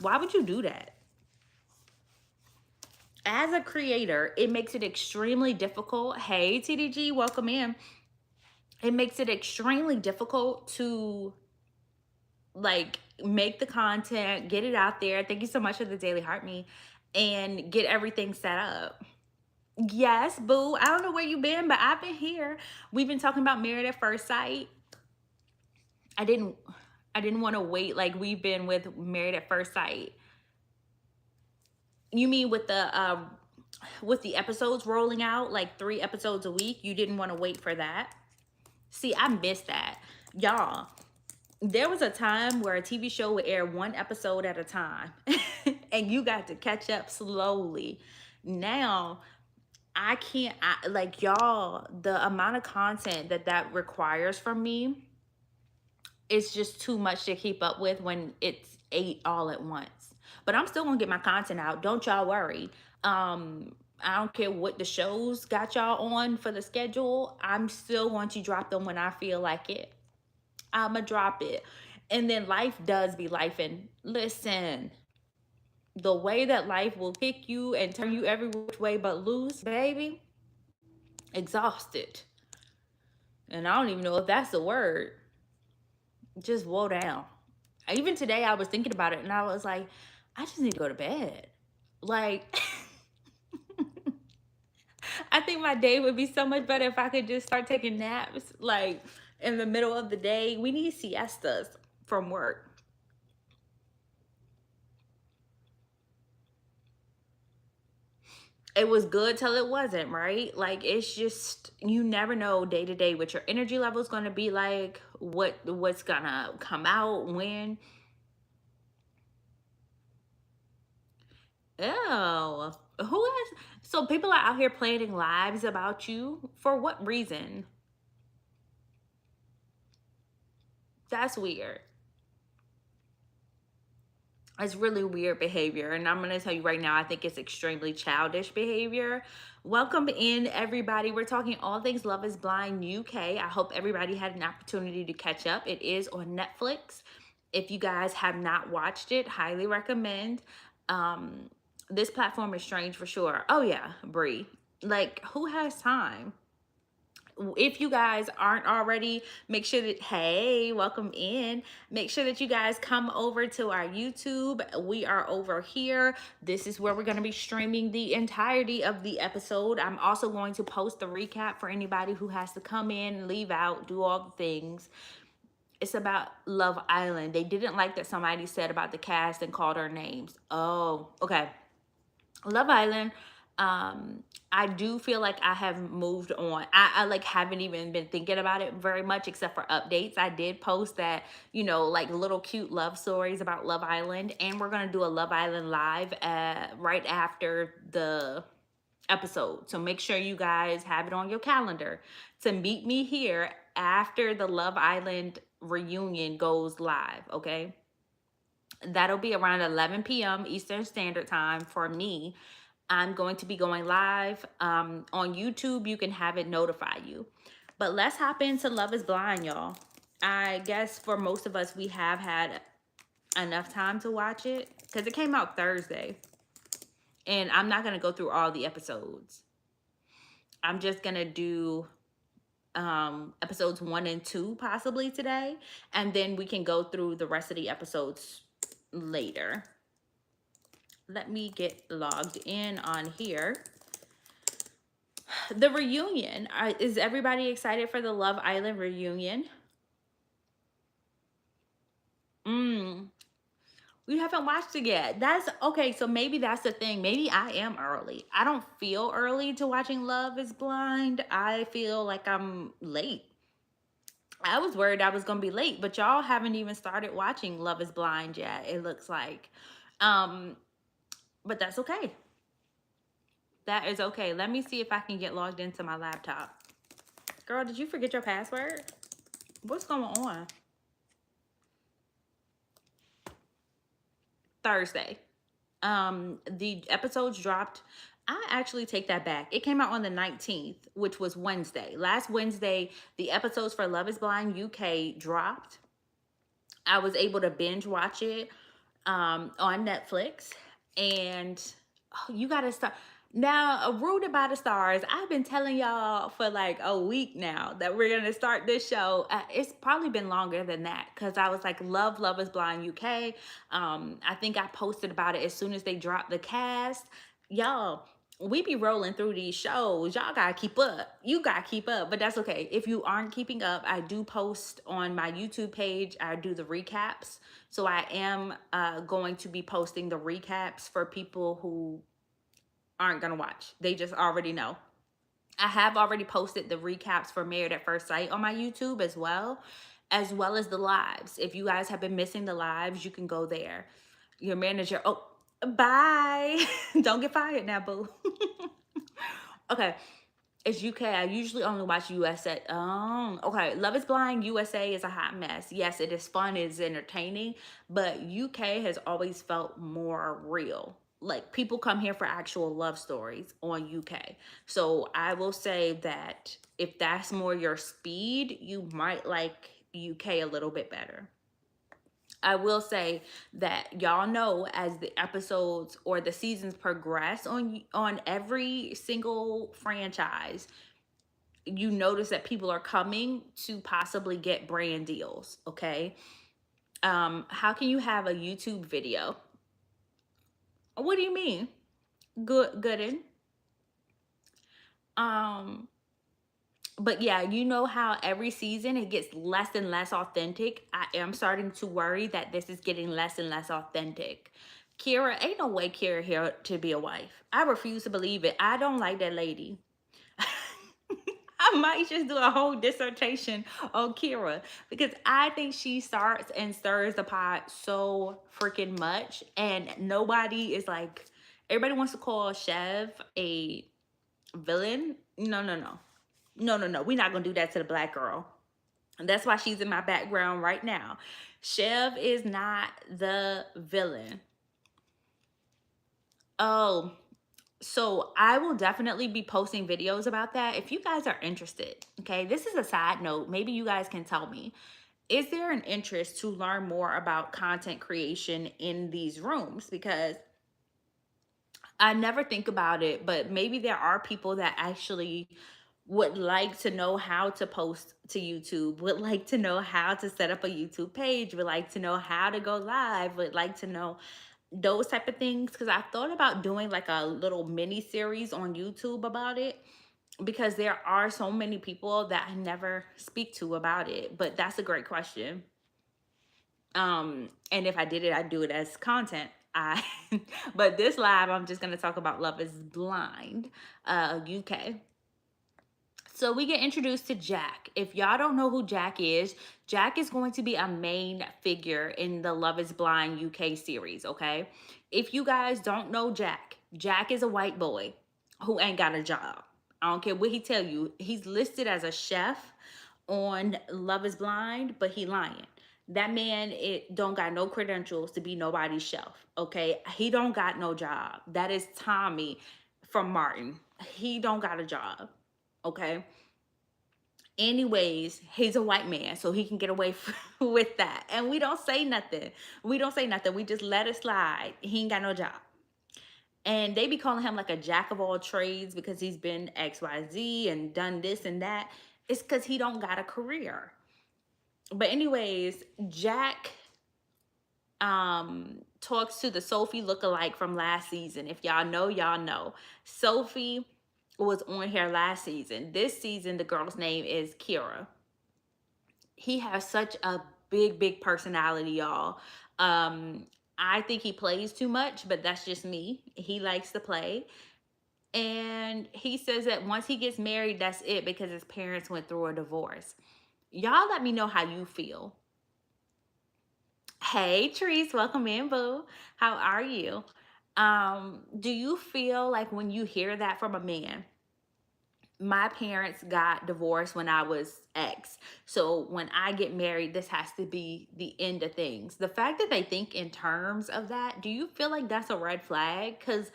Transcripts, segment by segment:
Why would you do that? As a creator, it makes it extremely difficult. Hey, TDG, welcome in. It makes it extremely difficult to like make the content, get it out there. Thank you so much for the daily heart me, and get everything set up. Yes, boo. I don't know where you've been, but I've been here. We've been talking about Married at First Sight. I didn't I didn't want to wait like we've been with Married at First Sight. You mean with the episodes rolling out like 3 episodes a week? You didn't want to wait for that? See, I missed that. Y'all, there was a time where a TV show would air 1 episode at a time and you got to catch up slowly. Now, I can't like y'all, the amount of content that requires from me, it's just too much to keep up with when it's 8 all at once. But I'm still gonna get my content out. Don't y'all worry. I don't care what the shows got y'all on for the schedule. I'm still going to drop them when I feel like it. I'ma drop it. And then life does be life. And listen, the way that life will kick you and turn you every which way but loose, baby, exhausted. And I don't even know if that's the word. Just woe down. Even today, I was thinking about it and I was like, I just need to go to bed. Like, I think my day would be so much better if I could just start taking naps, like in the middle of the day. We need siestas from work. It was good till it wasn't, right? Like it's just you never know day to day what your energy level is gonna be like, what's gonna come out when. Oh, who has so people are out here planning lives about you for what reason? That's weird. It's really weird behavior. And I'm going to tell you right now, I think it's extremely childish behavior. Welcome in, everybody. We're talking all things Love is Blind UK. I hope everybody had an opportunity to catch up. It is on Netflix. If you guys have not watched it, highly recommend. This platform is strange for sure. Oh, yeah, Brie. Like, who has time? If you guys aren't already, make sure that, hey, welcome in. Make sure that you guys come over to our YouTube. We are over here. This is where we're going to be streaming the entirety of the episode. I'm also going to post the recap for anybody who has to come in, leave out, do all the things. It's about Love Island. They didn't like that somebody said about the cast and called her names. Oh, okay. Love Island. I do feel like I have moved on. I like haven't even been thinking about it very much except for updates. I did post that, you know, like little cute love stories about Love Island, and we're gonna do a Love Island live right after the episode. So make sure you guys have it on your calendar to meet me here after the Love Island reunion goes live, okay? That'll be around 11 p.m. Eastern Standard Time for me. I'm going to be going live on YouTube. You can have it notify you. But let's hop into Love is Blind, y'all. I guess for most of us, we have had enough time to watch it because it came out Thursday. And I'm not going to go through all the episodes. I'm just going to do episodes 1 and 2 possibly today. And then we can go through the rest of the episodes later. Let me get logged in on here. The reunion. Is everybody excited for the Love Island reunion? We haven't watched it yet. That's okay. So maybe that's the thing. Maybe I am early. I don't feel early to watching Love is Blind. I feel like I'm late. I was worried I was going to be late, but y'all haven't even started watching Love is Blind yet, it looks like. But that's okay. That is okay. Let me see if I can get logged into my laptop. Girl, did you forget your password? What's going on? Thursday. The episodes dropped. I actually take that back. It came out on the 19th, which was Wednesday. Last Wednesday, the episodes for Love is Blind UK dropped. I was able to binge watch it. on Netflix. And you gotta start now. Rooted by the Stars. I've been telling y'all for like a week now that we're gonna start this show. It's probably been longer than that because I was like, Love is Blind UK. I think I posted about it as soon as they dropped the cast. Y'all, we be rolling through these shows. Y'all gotta keep up. You gotta keep up, but that's okay. If you aren't keeping up, I do post on my YouTube page. I do the recaps. So I am going to be posting the recaps for people who aren't gonna watch. They just already know. I have already posted the recaps for Married at First Sight on my YouTube as well as the lives. If you guys have been missing the lives, you can go there. Your manager, oh, bye. Don't get fired now, boo. Okay. It's UK. I usually only watch USA. Oh, okay. Love is Blind USA is a hot mess. Yes, it is fun, it's entertaining, but UK has always felt more real. Like people come here for actual love stories on UK. So I will say that if that's more your speed, you might like UK a little bit better. I will say that y'all know as the episodes or the seasons progress on every single franchise, you notice that people are coming to possibly get brand deals, okay? How can you have a YouTube video? What do you mean? Gooden. Um, but yeah, you know how every season it gets less and less authentic. I am starting to worry that this is getting less and less authentic. Ciara, ain't no way Ciara here to be a wife. I refuse to believe it. I don't like that lady. I might just do a whole dissertation on Ciara because I think she starts and stirs the pot so freaking much, and nobody is like, everybody wants to call Chev a villain. No, no, no, no, no, no. We're not gonna do that to the black girl. And that's why she's in my background right now. Chev is not the villain. Oh, so I will definitely be posting videos about that if you guys are interested. Okay, this is a side note. Maybe you guys can tell me. Is there an interest to learn more about content creation in these rooms? Because I never think about it, but maybe there are people that actually would like to know how to post to YouTube, would like to know how to set up a YouTube page, would like to know how to go live, would like to know those type of things. Because I thought about doing like a little mini series on YouTube about it because there are so many people that I never speak to about it. But that's a great question. And if I did it, I'd do it as content. I but this live, I'm just gonna talk about Love is Blind, UK. So we get introduced to Jack. If y'all don't know who Jack is going to be a main figure in the Love is Blind UK series, okay? If you guys don't know Jack is a white boy who ain't got a job. I don't care what he tell you. He's listed as a chef on Love is Blind, but he lying. That man it don't got no credentials to be nobody's chef, okay? He don't got no job. That is Tommy from Martin. He don't got a job, okay? Anyways, he's a white man, so he can get away with that. And we don't say nothing. We don't say nothing. We just let it slide. He ain't got no job. And they be calling him like a jack of all trades because he's been XYZ and done this and that. It's because he don't got a career. But anyways, Jack talks to the Sophie lookalike from last season. If y'all know, y'all know. Sophie was on here last season. This season, the girl's name is Ciara. He has such a big personality, y'all. I think he plays too much, but that's just me. He likes to play. And he says that once he gets married, that's it because his parents went through a divorce. Y'all let me know how you feel. Hey, Trees, welcome in, boo. How are you? Do you feel like when you hear that from a man, my parents got divorced when I was X. So when I get married, this has to be the end of things. The fact that they think in terms of that, do you feel like that's a red flag? Because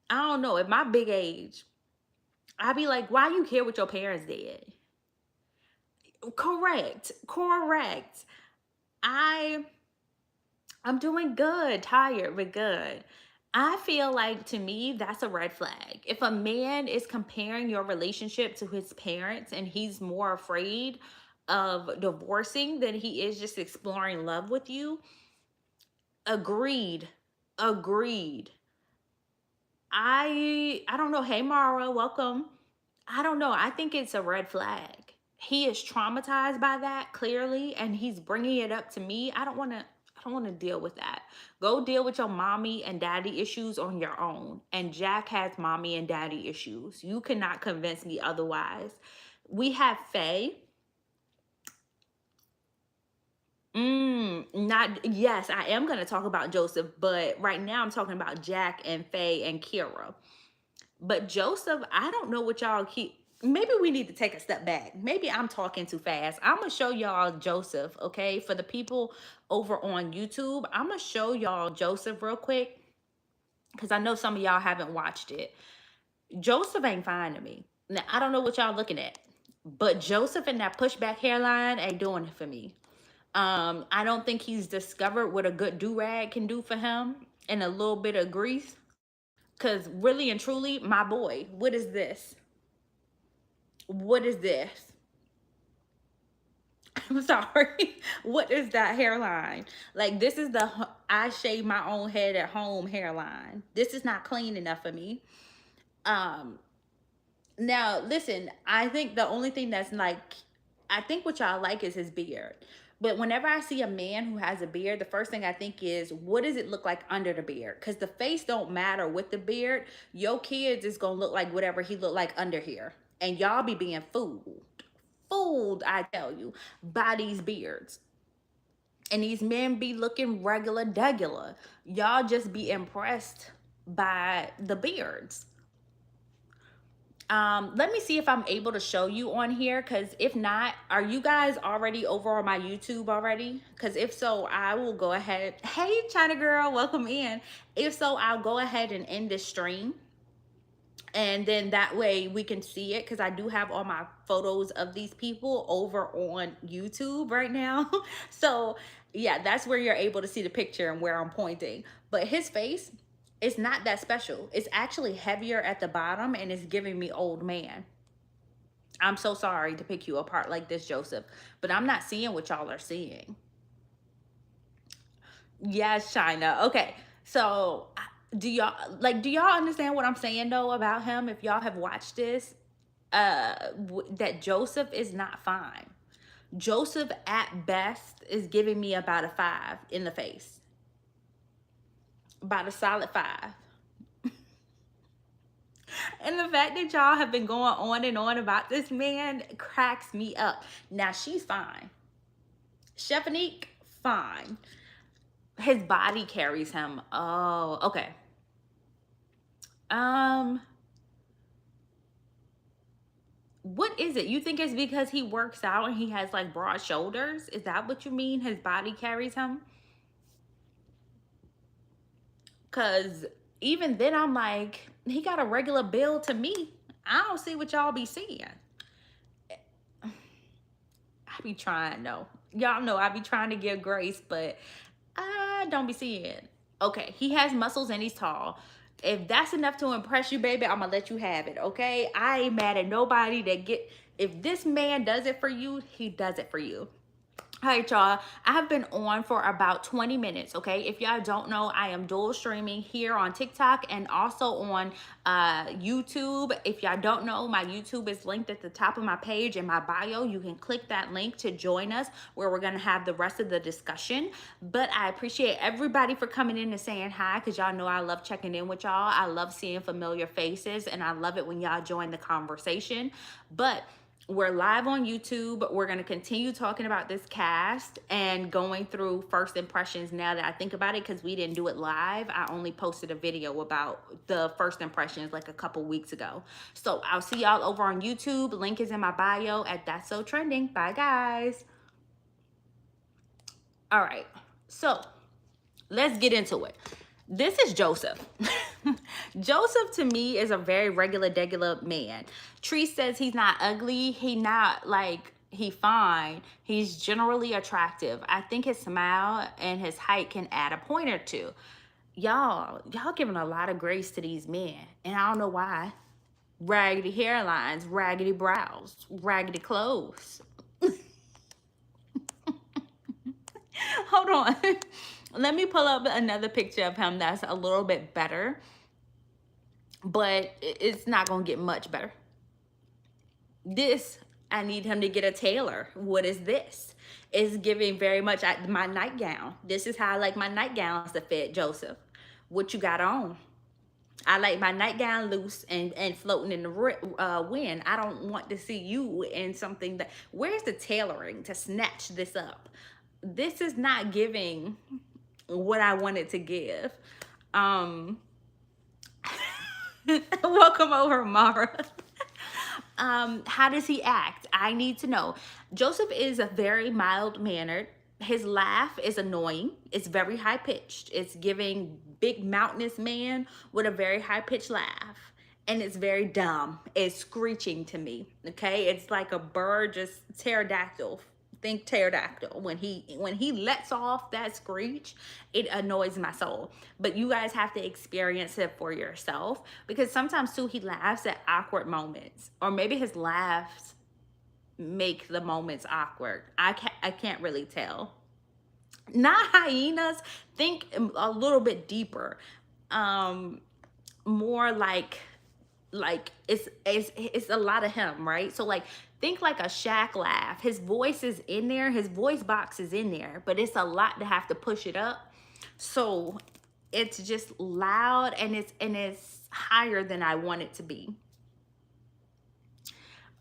I don't know, at my big age, I'd be like, why you care what your parents did? Correct. I I'm doing good, tired, but good. I feel like to me, that's a red flag. If a man is comparing your relationship to his parents and he's more afraid of divorcing than he is just exploring love with you, agreed. Agreed. I don't know. Hey Mara, welcome. I don't know. I think it's a red flag. He is traumatized by that clearly, and he's bringing it up to me. I don't want to. I don't want to deal with that. Go deal with your mommy and daddy issues on your own. And Jack has mommy and daddy issues. You cannot convince me otherwise. We have Faye. Not yes, I am gonna talk about Joseph, but right now I'm talking about Jack and Faye and Ciara. But Joseph, I don't know what y'all keep. Maybe we need to take a step back. Maybe I'm talking too fast. I'm gonna show y'all Joseph, okay? For the people over on YouTube, I'm gonna show y'all Joseph real quick because I know some of y'all haven't watched it. Joseph ain't fine to me. Now I don't know what y'all looking at, but Joseph and that pushback hairline ain't doing it for me. I don't think he's discovered what a good do-rag can do for him and a little bit of grease. Cause really and truly, my boy, what is this? What is this? I'm sorry. What is that hairline? Like, this is the I shave my own head at home hairline. This is not clean enough for me. Um, Now, listen, I think the only thing that's like, I think what y'all like is his beard. But whenever I see a man who has a beard, the first thing I think is, what does it look like under the beard? Because the face don't matter with the beard. Your kids is going to look like whatever he look like under here. And y'all be being fooled. Fooled, I tell you, by these beards. And these men be looking regular degular. Y'all just be impressed by the beards. Let me see if I'm able to show you on here, because if not, are you guys already over on my YouTube already? Because if so, I will go ahead. Hey, China girl, welcome in. If so, I'll go ahead and end this stream. And then that way we can see it, because I do have all my photos of these people over on YouTube right now. So yeah, that's where you're able to see the picture and where I'm pointing. But his face, it's not that special. It's actually heavier at the bottom and it's giving me old man. I'm so sorry to pick you apart like this, Joseph, but I'm not seeing what y'all are seeing. Yes, China. Okay. So do y'all understand what I'm saying though about him? If y'all have watched this, that Joseph is not fine. Joseph at best is giving me about a 5 in the face. About a solid 5. And the fact that y'all have been going on and on about this man cracks me up. Now she's fine. Chevanique, fine. His body carries him. Oh, okay. What is it? You think it's because he works out and he has like broad shoulders? Is that what you mean? His body carries him? Because even then I'm like, he got a regular build to me. I don't see what y'all be seeing. I be trying though. Y'all know I be trying to give grace, but I don't be seeing. Okay, he has muscles and he's tall. If that's enough to impress you, baby, I'm gonna let you have it, okay? I ain't mad at nobody that if this man does it for you, he does it for you. All right, y'all, I have been on for about 20 minutes, okay? If y'all don't know, I am dual streaming here on TikTok and also on YouTube. If y'all don't know, my YouTube is linked at the top of my page in my bio. You can click that link to join us where we're gonna have the rest of the discussion. But I appreciate everybody for coming in and saying hi, because y'all know I love checking in with y'all. I love seeing familiar faces and I love it when y'all join the conversation. But we're live on YouTube. We're going to continue talking about this cast and going through first impressions now that I think about it, because we didn't do it live. I only posted a video about the first impressions like a couple weeks ago. So I'll see y'all over on YouTube. Link is in my bio at That's So Trending. Bye, guys. All right. So let's get into it. This is Joseph. Joseph to me is a very regular, degular man. Tree says he's not ugly. He not like He fine. He's generally attractive. I think his smile and his height can add a point or two. Y'all giving a lot of grace to these men, and I don't know why. Raggedy hairlines, raggedy brows, raggedy clothes. Hold on. Let me pull up another picture of him that's a little bit better, but it's not gonna get much better. This, I need him to get a tailor. What is this? It's giving very much my nightgown. This is how I like my nightgowns to fit, Joseph. What you got on? I like my nightgown loose and floating in the wind. I don't want to see you in something that, where's the tailoring to snatch this up? This is not giving what I wanted to give. Welcome over, Mara. How does he act? I need to know. Joseph is a very mild-mannered. His laugh is annoying. It's very high-pitched. It's giving big mountainous man with a very high-pitched laugh. And it's very dumb. It's screeching to me, okay? It's like a bird, just pterodactyl. Think pterodactyl. When he lets off that screech, it annoys my soul. But you guys have to experience it for yourself, because sometimes too he laughs at awkward moments, or maybe his laughs make the moments awkward. I can't really tell. Not hyenas. Think a little bit deeper. More like it's a lot of him, right? So like, think like a Shaq laugh. His voice is in there, his voice box is in there, but it's a lot to have to push it up. So it's just loud, and it's higher than I want it to be.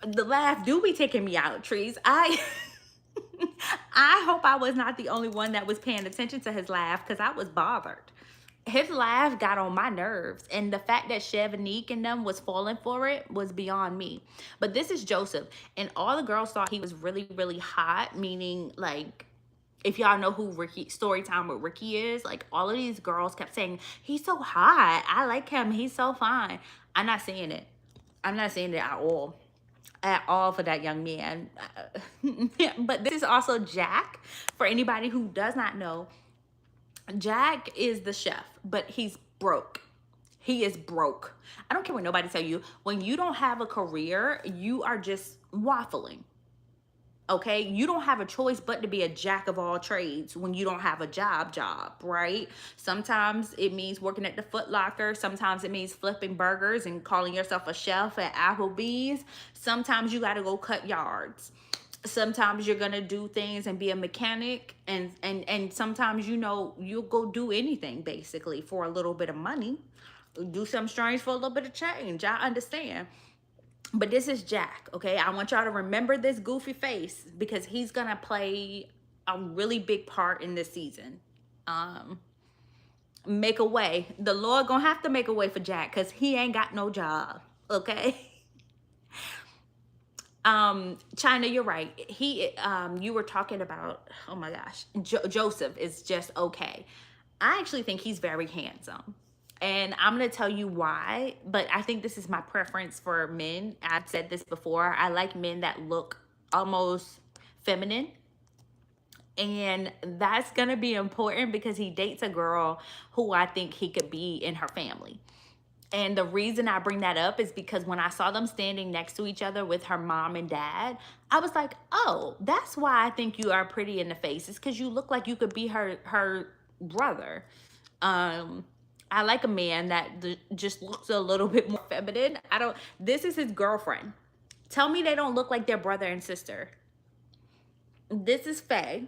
The laugh do be taking me out, Trees. I hope I was not the only one that was paying attention to his laugh, because I was bothered. His laugh got on my nerves, and the fact that Chevanique and them was falling for it was beyond me. But this is Joseph, and all the girls thought he was really, really hot, meaning like, if y'all know who Ricky, Storytime with Ricky is, like all of these girls kept saying, he's so hot, I like him, he's so fine. I'm not saying it. I'm not saying it at all for that young man. But this is also Jack. For anybody who does not know, Jack is the chef, but he's broke. He is broke. I don't care what nobody tell you. When you don't have a career, you are just waffling. Okay? You don't have a choice but to be a jack of all trades when you don't have a job, right? Sometimes it means working at the Foot Locker. Sometimes it means flipping burgers and calling yourself a chef at Applebee's. Sometimes you got to go cut yards. Sometimes you're gonna do things and be a mechanic, and sometimes, you know, you'll go do anything basically for a little bit of money. Do something strange for a little bit of change. I understand. But this is Jack, okay? I want y'all to remember this goofy face, because he's gonna play a really big part in this season. Make a way. The Lord gonna have to make a way for Jack, because he ain't got no job, okay? China, you're right. You were talking about, oh my gosh, Joseph is just okay. I actually think he's very handsome, and I'm going to tell you why, but I think this is my preference for men. I've said this before. I like men that look almost feminine, and that's going to be important because he dates a girl who I think he could be in her family. And the reason I bring that up is because when I saw them standing next to each other with her mom and dad, I was like, oh, that's why I think you are pretty in the face. It's because you look like you could be her brother. I like a man that just looks a little bit more feminine. This is his girlfriend. Tell me they don't look like their brother and sister. This is Faye.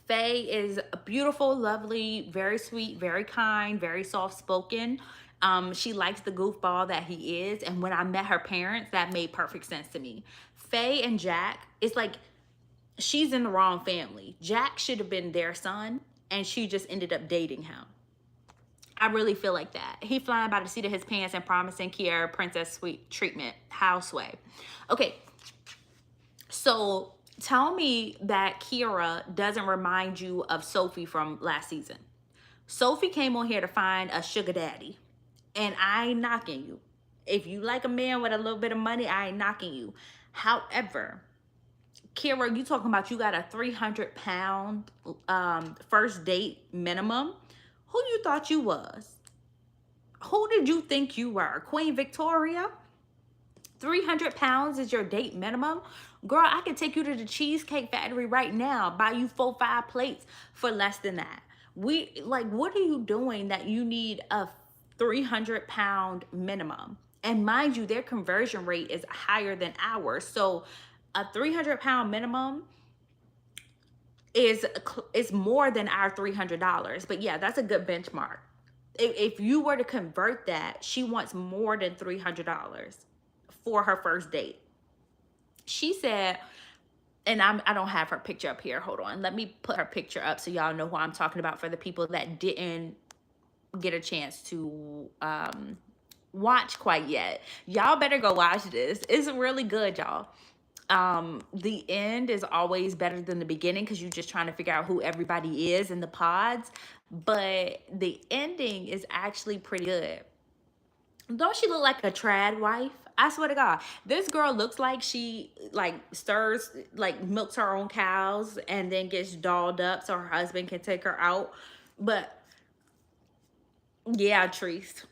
Faye is beautiful, lovely, very sweet, very kind, very soft-spoken. She likes the goofball that he is, and when I met her parents, that made perfect sense to me. Faye and Jack, it's like she's in the wrong family. Jack should have been their son, and she just ended up dating him. I really feel like that. He flying by the seat of his pants and promising Ciara princess sweet treatment. How sway. Okay, so tell me that Ciara doesn't remind you of Sophie from last season. Sophie came on here to find a sugar daddy. And I ain't knocking you. If you like a man with a little bit of money, I ain't knocking you. However, Kira, you talking about you got a 300-pound first date minimum? Who you thought you was? Who did you think you were? Queen Victoria? 300 pounds is your date minimum? Girl, I could take you to the Cheesecake Factory right now, buy you 4-5 plates for less than that. What are you doing that you need a 300-pound minimum? And mind you, their conversion rate is higher than ours. So a 300-pound minimum is more than our $300. But yeah, that's a good benchmark. If you were to convert that, she wants more than $300 for her first date. She said, and I don't have her picture up here. Hold on. Let me put her picture up so y'all know who I'm talking about for the people that didn't get a chance to watch quite yet. Y'all better go watch this. It's really good, y'all. The end is always better than the beginning because you're just trying to figure out who everybody is in the pods. But the ending is actually pretty good. Don't she look like a trad wife? I swear to God, this girl looks like she stirs, milks her own cows and then gets dolled up so her husband can take her out. But yeah, Treese,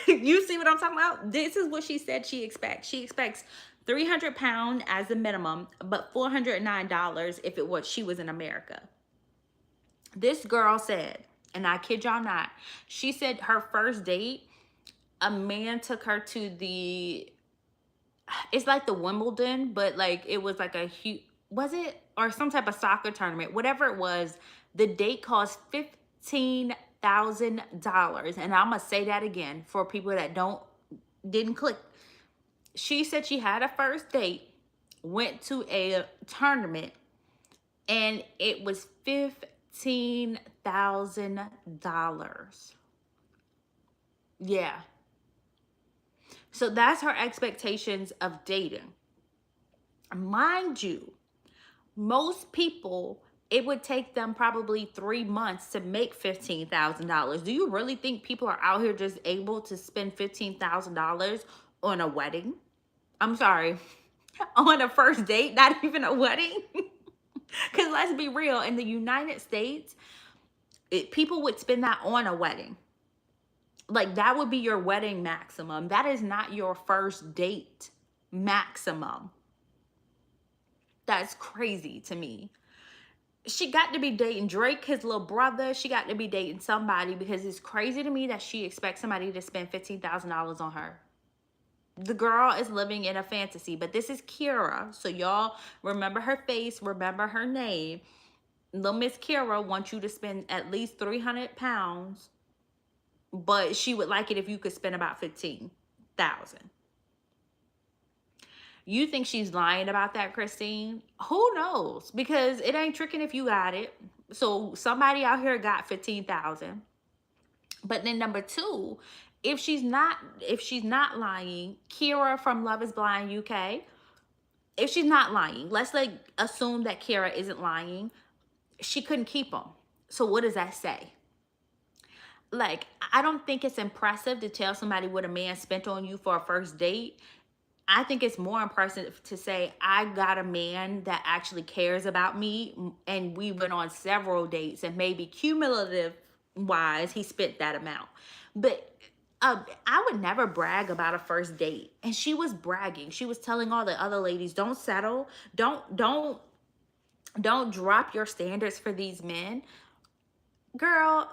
you see what I'm talking about? This is what she said she expects. She expects 300 pounds as the minimum, but $409 if she was in America. This girl said, and I kid y'all not, she said her first date, a man took her to it's like the Wimbledon, but it was like a huge, was it? Or some type of soccer tournament, whatever it was. The date cost $15,000. And I'm going to say that again for people that didn't click. She said she had a first date, went to a tournament, and it was $15,000. Yeah. So that's her expectations of dating. Mind you, most people, it would take them probably 3 months to make $15,000. Do you really think people are out here just able to spend $15,000 on a wedding? I'm sorry, on a first date, not even a wedding? Because let's be real, in the United States, people would spend that on a wedding. That would be your wedding maximum. That is not your first date maximum. That's crazy to me. She got to be dating Drake, his little brother. She got to be dating somebody, because it's crazy to me that she expects somebody to spend $15,000 on her. The girl is living in a fantasy. But this is Ciara, so y'all remember her face, remember her name. Little Miss Ciara wants you to spend at least 300 pounds, but she would like it if you could spend about 15,000. You think she's lying about that, Christine? Who knows? Because it ain't tricking if you got it. So somebody out here got 15,000. But then number two, if she's not lying, Ciara from Love is Blind UK, if she's not lying, let's assume that Ciara isn't lying, she couldn't keep them. So what does that say? I don't think it's impressive to tell somebody what a man spent on you for a first date. I think it's more impressive to say, I got a man that actually cares about me, and we went on several dates, and maybe cumulative wise, he spent that amount. But I would never brag about a first date. And she was bragging. She was telling all the other ladies, don't settle. Don't drop your standards for these men. Girl,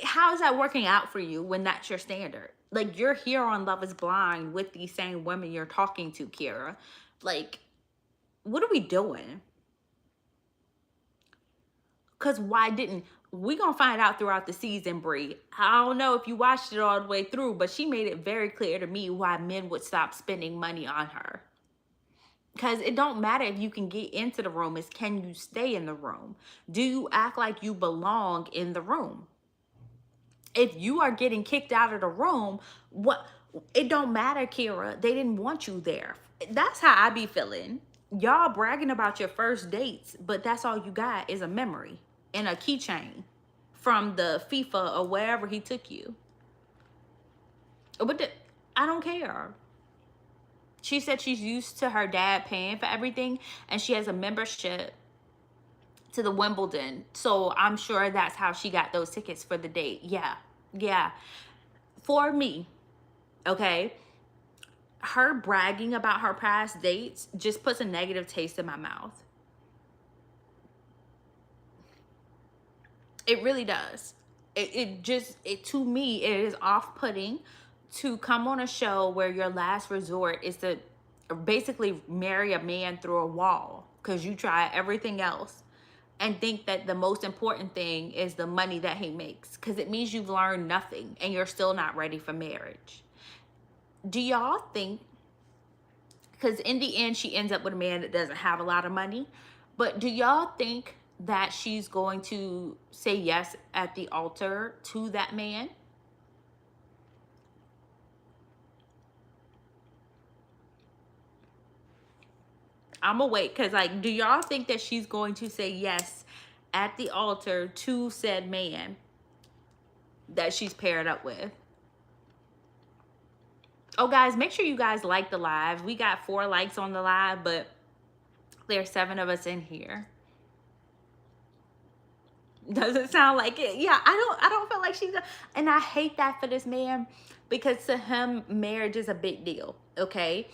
how is that working out for you when that's your standard? You're here on Love is Blind with these same women you're talking to, Ciara. What are we doing? Because why didn't we gonna find out throughout the season, Brie? I don't know if you watched it all the way through, but she made it very clear to me why men would stop spending money on her. Because it don't matter if you can get into the room, it's can you stay in the room? Do you act like you belong in the room? If you are getting kicked out of the room, it don't matter, Ciara. They didn't want you there. That's how I be feeling. Y'all bragging about your first dates, but that's all you got is a memory and a keychain from the FIFA or wherever he took you. But I don't care. She said she's used to her dad paying for everything, and she has a membership to the Wimbledon. So I'm sure that's how she got those tickets for the date. Yeah. Yeah. For me, okay, her bragging about her past dates just puts a negative taste in my mouth. It really does. It to me, it is off-putting to come on a show where your last resort is to basically marry a man through a wall because you try everything else and think that the most important thing is the money that he makes, because it means you've learned nothing and you're still not ready for marriage. Do y'all think, because in the end she ends up with a man that doesn't have a lot of money, but do y'all think that she's going to say yes at the altar to that man? I'm gonna wait, because like, do y'all think that she's going to say yes at the altar to said man that she's paired up with? Oh, guys, make sure you guys like the live. We got 4 likes on the live, but there's 7 of us in here. Does it sound like it? Yeah, I don't feel like she's and I hate that for this man, because to him marriage is a big deal, okay?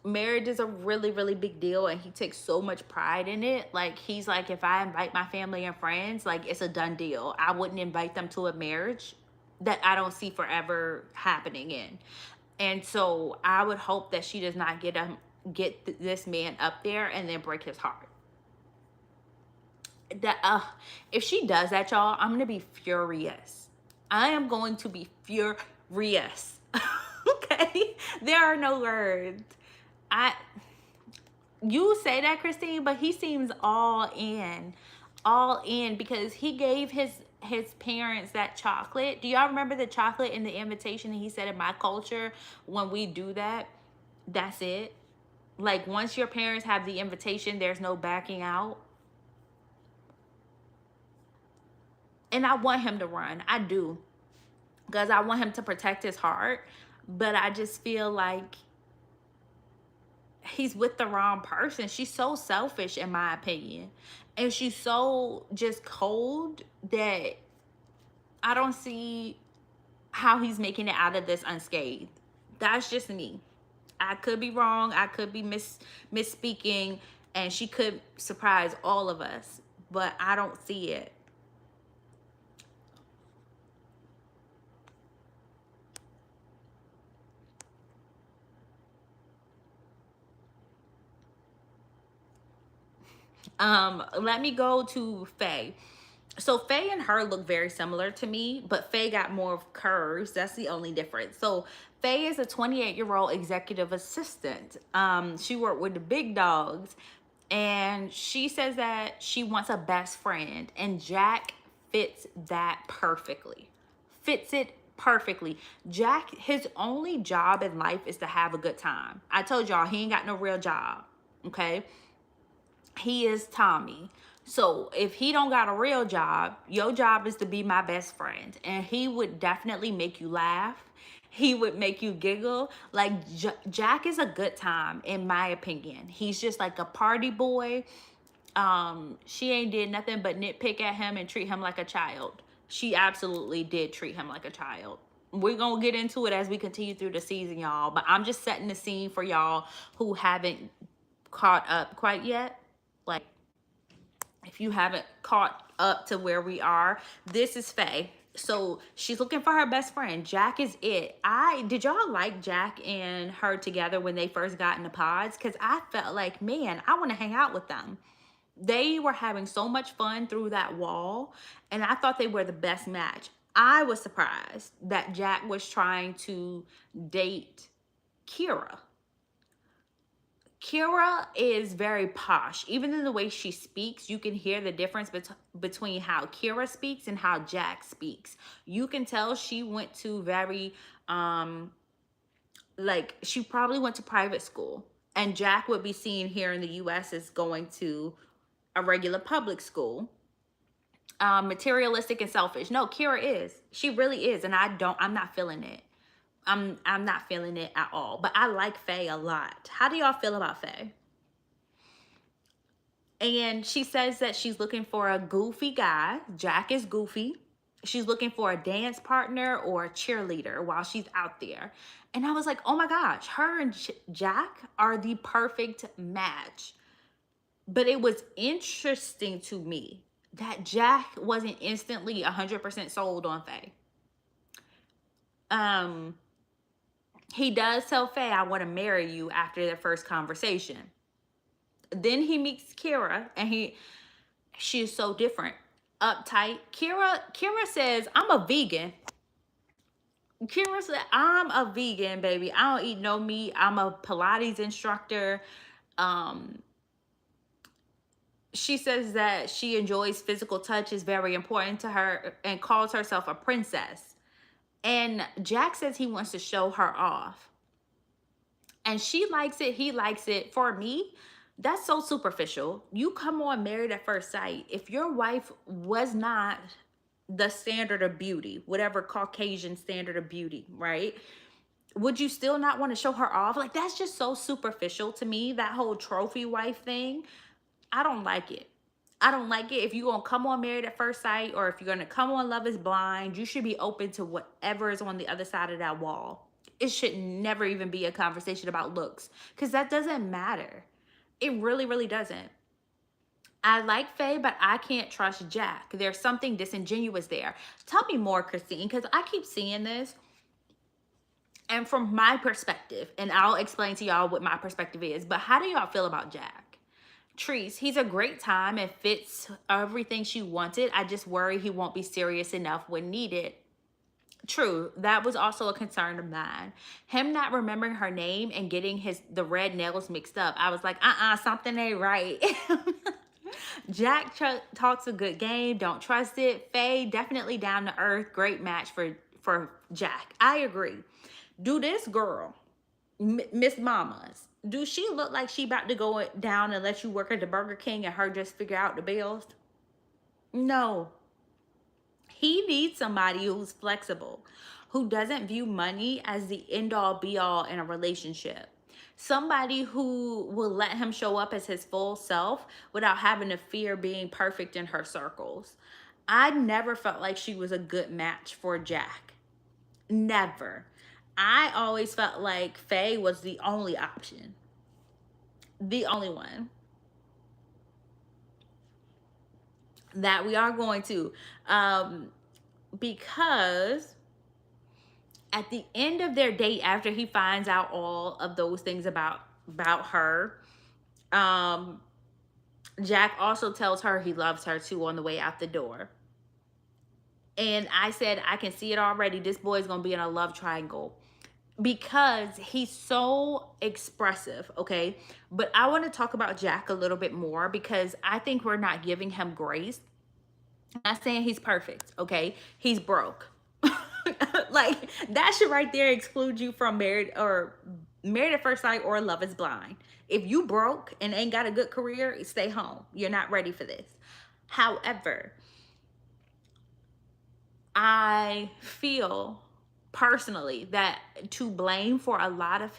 Marriage is a really, really big deal, and he takes so much pride in it. Like, he's like, if I invite my family and friends, like, it's a done deal. I wouldn't invite them to a marriage that I don't see forever happening in. And so I would hope that she does not get this man up there and then break his heart. That if she does that, y'all, I'm gonna be furious. I am going to be furious. Okay, there are no words. I You say that, Christine, but he seems all in, because he gave his parents that chocolate. Do y'all remember the chocolate in the invitation? And he said, in my culture, when we do that, that's it. Like, once your parents have the invitation, there's no backing out. And I want him to run. I do. Because I want him to protect his heart. But I just feel like he's with the wrong person. She's so selfish, in my opinion. And she's so just cold that I don't see how he's making it out of this unscathed. That's just me. I could be wrong. I could be misspeaking. And she could surprise all of us. But I don't see it. Let me go to Faye. So Faye and her look very similar to me, but Faye got more of curves. That's the only difference. So Faye is a 28-year-old executive assistant. She worked with the big dogs, and she says that she wants a best friend, and Jack fits that perfectly. Fits it perfectly. Jack, his only job in life is to have a good time. I told y'all he ain't got no real job. Okay. He is Tommy. So if he don't got a real job, your job is to be my best friend. And he would definitely make you laugh. He would make you giggle. Like, Jack is a good time, in my opinion. He's just like a party boy. She ain't did nothing but nitpick at him and treat him like a child. She absolutely did treat him like a child. We're gonna get into it as we continue through the season, y'all. But I'm just setting the scene for y'all who haven't caught up quite yet. Like, if you haven't caught up to where we are, this is Faye. So she's looking for her best friend. Jack is it. Did y'all like Jack and her together when they first got in the pods? Because I felt like, man, I want to hang out with them. They were having so much fun through that wall, and I thought they were the best match. I was surprised that Jack was trying to date Ciara. Ciara is very posh. Even in the way she speaks, you can hear the difference between how Ciara speaks and how Jack speaks. You can tell she went to very, like, she probably went to private school. And Jack would be seen here in the US as going to a regular public school. Materialistic and selfish. No, Ciara is. She really is. And I'm not feeling it. I'm not feeling it at all. But I like Faye a lot. How do y'all feel about Faye? And she says that she's looking for a goofy guy. Jack is goofy. She's looking for a dance partner or a cheerleader while she's out there. And I was like, oh my gosh, her and Jack are the perfect match. But it was interesting to me that Jack wasn't instantly 100% sold on Faye. He does tell Faye, I want to marry you after their first conversation. Then he meets Ciara, and she is so different. Uptight. Ciara says, I'm a vegan. Ciara said, I'm a vegan, baby. I don't eat no meat. I'm a Pilates instructor. She says that she enjoys physical touch, is very important to her, and calls herself a princess. And Jack says he wants to show her off. And she likes it. He likes it. For me, that's so superficial. You come on Married at First Sight. If your wife was not the standard of beauty, whatever Caucasian standard of beauty, right? Would you still not want to show her off? Like, that's just so superficial to me, that whole trophy wife thing. I don't like it. I don't like it. If you're going to come on Married at First Sight, or if you're going to come on Love is Blind, you should be open to whatever is on the other side of that wall. It should never even be a conversation about looks, because that doesn't matter. It really, really doesn't. I like Faye, but I can't trust Jack. There's something disingenuous there. Tell me more, Christine, because I keep seeing this. And from my perspective, and I'll explain to y'all what my perspective is, but how do y'all feel about Jack? Treese, he's a great time and fits everything she wanted. I just worry he won't be serious enough when needed. True, that was also a concern of mine. Him not remembering her name and getting the red nails mixed up. I was like, something ain't right. Jack talks a good game. Don't trust it. Faye, definitely down to earth. Great match for Jack. I agree. Do this girl, Miss Mamas, do she look like she about to go down and let you work at the Burger King and her just figure out the bills? No. He needs somebody who's flexible, who doesn't view money as the end-all be-all in a relationship. Somebody who will let him show up as his full self without having to fear being perfect in her circles. I never felt like she was a good match for Jack. Never. I always felt like Faye was the only option. The only one. That we are going to. Because at the end of their date, after he finds out all of those things about her, Jack also tells her he loves her too on the way out the door. And I said, I can see it already. This boy's going to be in a love triangle, because he's so expressive, okay? But I want to talk about Jack a little bit more, because I think we're not giving him grace. I'm not saying he's perfect, okay? He's broke. Like, that should right there exclude you from Married at First Sight or Love is Blind. If you broke and ain't got a good career, stay home. You're not ready for this. However, I feel personally that to blame for a lot of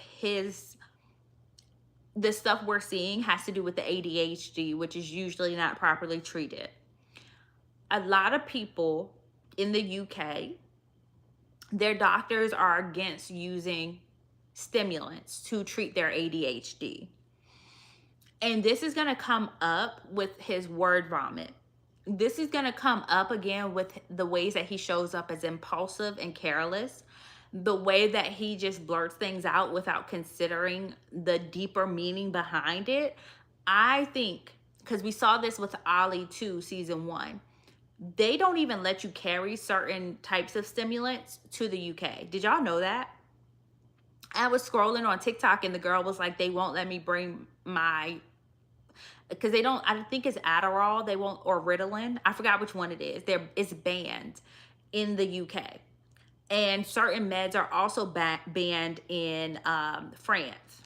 the stuff we're seeing has to do with the ADHD, which is usually not properly treated. A lot of people in the UK, their doctors are against using stimulants to treat their ADHD. And this is going to come up with his word vomit. This is going to come up again with the ways that he shows up as impulsive and careless. The way that he just blurts things out without considering the deeper meaning behind it. I think, because we saw this with Ollie 2, season 1. They don't even let you carry certain types of stimulants to the UK. Did y'all know that? I was scrolling on TikTok and the girl was like, they won't let me bring because they don't, I think it's Adderall, they won't, or Ritalin. I forgot which one it is. It's banned in the UK. And certain meds are also banned in France.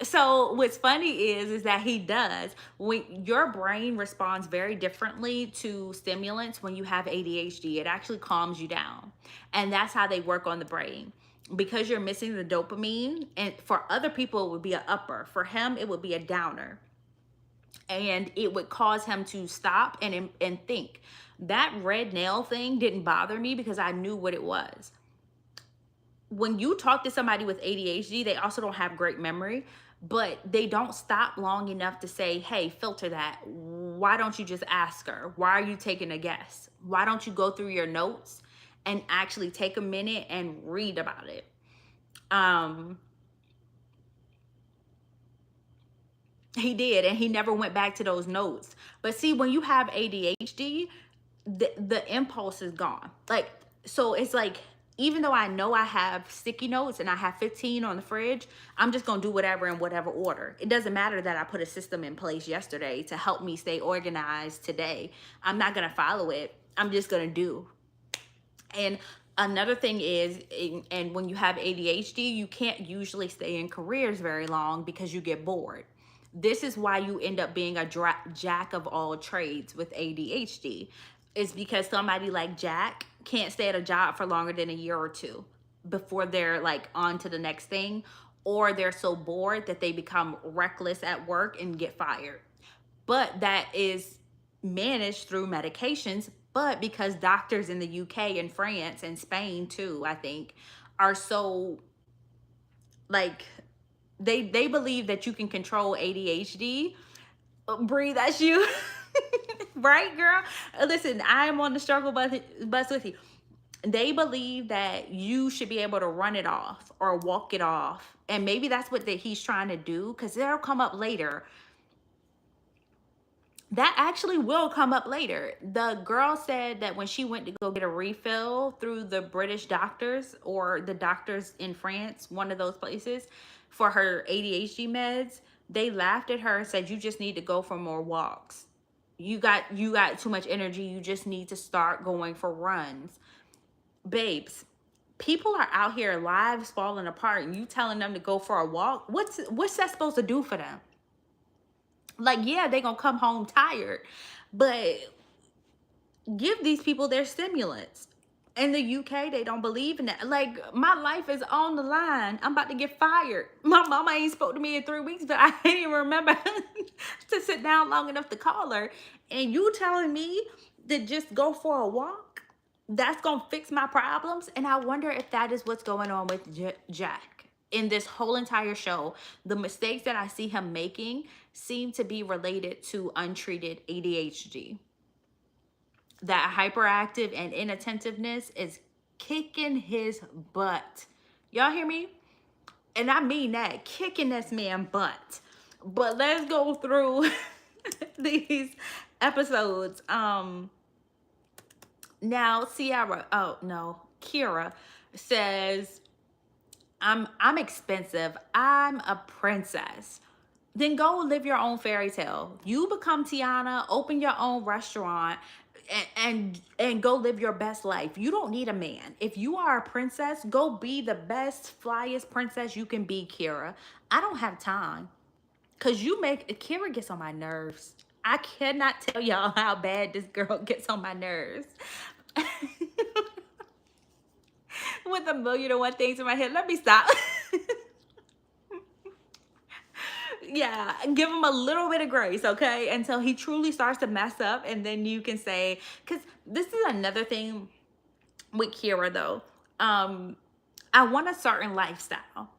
So what's funny is that he does. When your brain responds very differently to stimulants when you have ADHD, it actually calms you down. And that's how they work on the brain. Because you're missing the dopamine, and for other people it would be an upper. For him, it would be a downer. And it would cause him to stop and think. That red nail thing didn't bother me because I knew what it was. When you talk to somebody with ADHD, they also don't have great memory, but they don't stop long enough to say, hey, filter that. Why don't you just ask her? Why are you taking a guess? Why don't you go through your notes and actually take a minute and read about it? He did, and he never went back to those notes. But see, when you have ADHD, the impulse is gone. Like, so it's like, even though I know I have sticky notes and I have 15 on the fridge, I'm just gonna do whatever in whatever order. It doesn't matter that I put a system in place yesterday to help me stay organized today. I'm not gonna follow it. I'm just gonna do. And another thing is, and when you have ADHD, you can't usually stay in careers very long because you get bored. This is why you end up being a jack of all trades with ADHD. It's because somebody like Jack can't stay at a job for longer than a year or two before they're like on to the next thing, or they're so bored that they become reckless at work and get fired. But that is managed through medications. But because doctors in the UK and France and Spain too, I think, are so like, they believe that you can control ADHD. Breathe, that's you. Right, girl? Listen, I am on the struggle bus with you. They believe that you should be able to run it off or walk it off. And maybe that's what he's trying to do, because that'll come up later. That actually will come up later. The girl said that when she went to go get a refill through the British doctors or the doctors in France, one of those places, for her ADHD meds, they laughed at her and said, you just need to go for more walks. You got too much energy. You just need to start going for runs. Babes, people are out here, lives falling apart, and you telling them to go for a walk. What's that supposed to do for them? Like, yeah, they're gonna come home tired, but give these people their stimulants. In the UK, they don't believe in that. Like, my life is on the line. I'm about to get fired. My mama ain't spoke to me in 3 weeks, but I didn't even remember to sit down long enough to call her. And you telling me to just go for a walk? That's gonna fix my problems? And I wonder if that is what's going on with Jack. In this whole entire show, the mistakes that I see him making seem to be related to untreated ADHD. That hyperactive and inattentiveness is kicking his butt. Y'all hear me? And I mean that, kicking this man butt. But let's go through these episodes. Now Ciara says, I'm expensive. I'm a princess. Then go live your own fairy tale. You become Tiana, open your own restaurant, and go live your best life. You don't need a man. If you are a princess, go be the best, flyest princess you can be, Ciara. I don't have time. Cause Ciara gets on my nerves. I cannot tell y'all how bad this girl gets on my nerves. With a million and one things in my head. Let me stop. Yeah, give him a little bit of grace, okay? Until he truly starts to mess up, and then you can say, because this is another thing with Ciara though. I want a certain lifestyle.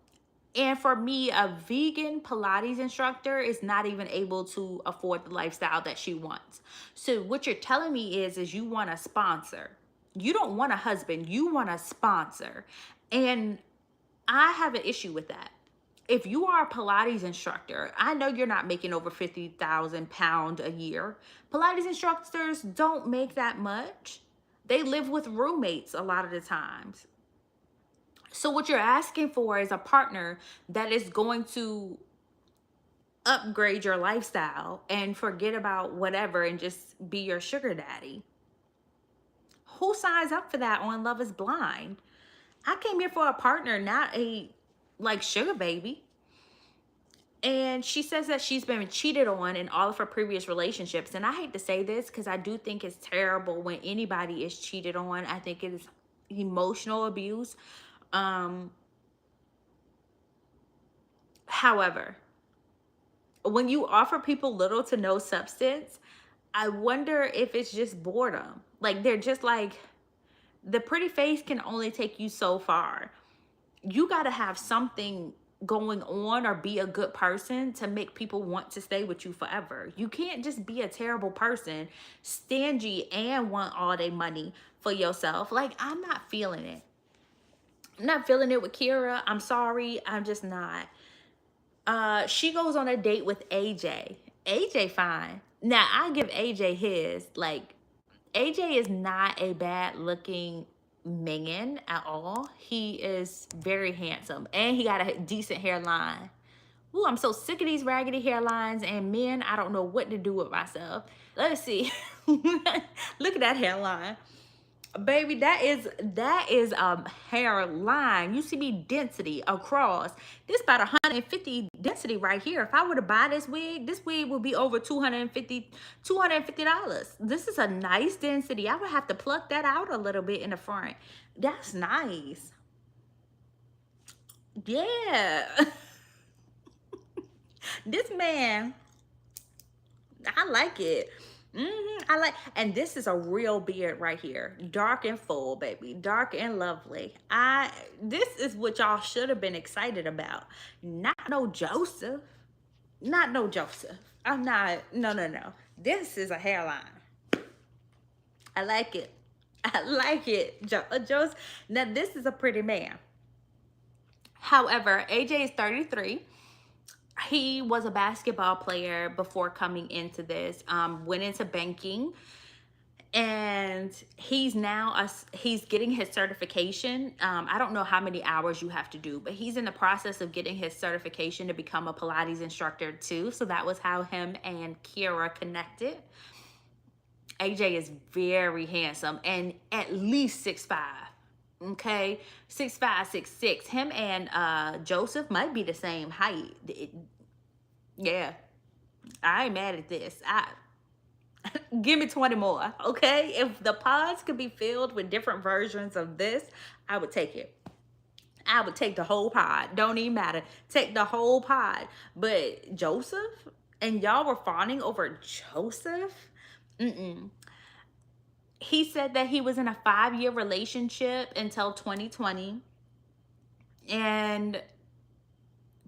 And for me, a vegan Pilates instructor is not even able to afford the lifestyle that she wants. So what you're telling me is you want a sponsor. You don't want a husband, you want a sponsor. And I have an issue with that. If you are a Pilates instructor, I know you're not making over 50,000 pounds a year. Pilates instructors don't make that much. They live with roommates a lot of the times. So what you're asking for is a partner that is going to upgrade your lifestyle and forget about whatever and just be your sugar daddy. Who signs up for that on Love is Blind? I came here for a partner, not a like sugar baby. And she says that she's been cheated on in all of her previous relationships. And I hate to say this because I do think it's terrible when anybody is cheated on. I think it is emotional abuse. Um, However, when you offer people little to no substance, I wonder if it's just boredom. Like they're just like, the pretty face can only take you so far. You got to have something going on or be a good person to make people want to stay with you forever. You can't just be a terrible person, stingy, and want all their money for yourself. Like, I'm not feeling it. I'm not feeling it with Ciara. I'm sorry. I'm just not. She goes on a date with AJ. AJ fine. Now, I give AJ his. Like, AJ is not a bad looking man at all. He is very handsome and he got a decent hairline. Ooh, I'm so sick of these raggedy hairlines and men. I don't know what to do with myself. Let's see. Look at that hairline. Baby, that is hairline. You see me density across. This about 150 density right here. If I were to buy this wig would be over $250. This is a nice density. I would have to pluck that out a little bit in the front. That's nice. Yeah. This man, I like it. I like, and this is a real beard right here, dark and full, baby, dark and lovely. This is what y'all should have been excited about. Not no Joseph, not no Joseph. I'm not. No, no, no. This is a hairline. I like it. I like it, Joseph. Now this is a pretty man. However, AJ is 33. He was a basketball player before coming into this, went into banking, and he's now he's getting his certification. I don't know how many hours you have to do, but he's in the process of getting his certification to become a Pilates instructor too. So that was how him and Ciara connected. AJ is very handsome and at least 6'5". Okay, 6'5", 6'6". Him and Joseph might be the same height. Yeah, I ain't mad at this. Give me 20 more, okay? If the pods could be filled with different versions of this, I would take it. I would take the whole pod. Don't even matter. Take the whole pod. But Joseph, and y'all were fawning over Joseph? He said that he was in a 5-year relationship until 2020. And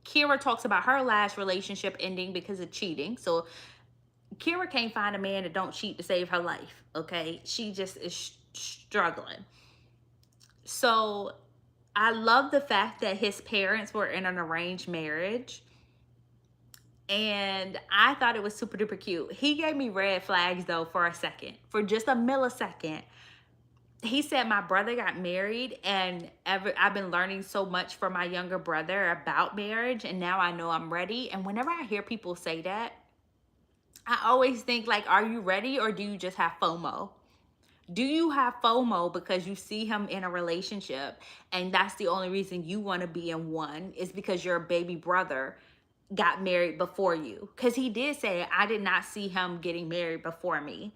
Ciara talks about her last relationship ending because of cheating. So Ciara can't find a man that don't cheat to save her life, okay? She just is struggling. So I love the fact that his parents were in an arranged marriage. And I thought it was super duper cute. He gave me red flags though for a second, for just a millisecond. He said my brother got married, and I've been learning so much from my younger brother about marriage, and now I know I'm ready. And whenever I hear people say that, I always think like, are you ready or do you just have FOMO? Do you have FOMO because you see him in a relationship and that's the only reason you want to be in one is because your baby brother got married before you? Because he did say, I did not see him getting married before me.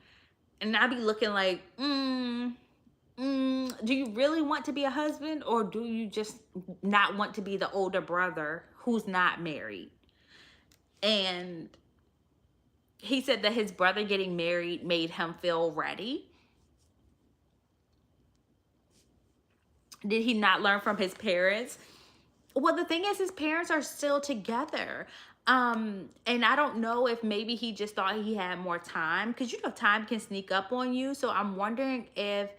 And I'd be looking like, do you really want to be a husband, or do you just not want to be the older brother who's not married? And he said that his brother getting married made him feel ready. Did he not learn from his parents? Well, the thing is, his parents are still together. And I don't know if maybe he just thought he had more time, because you know time can sneak up on you. So I'm wondering if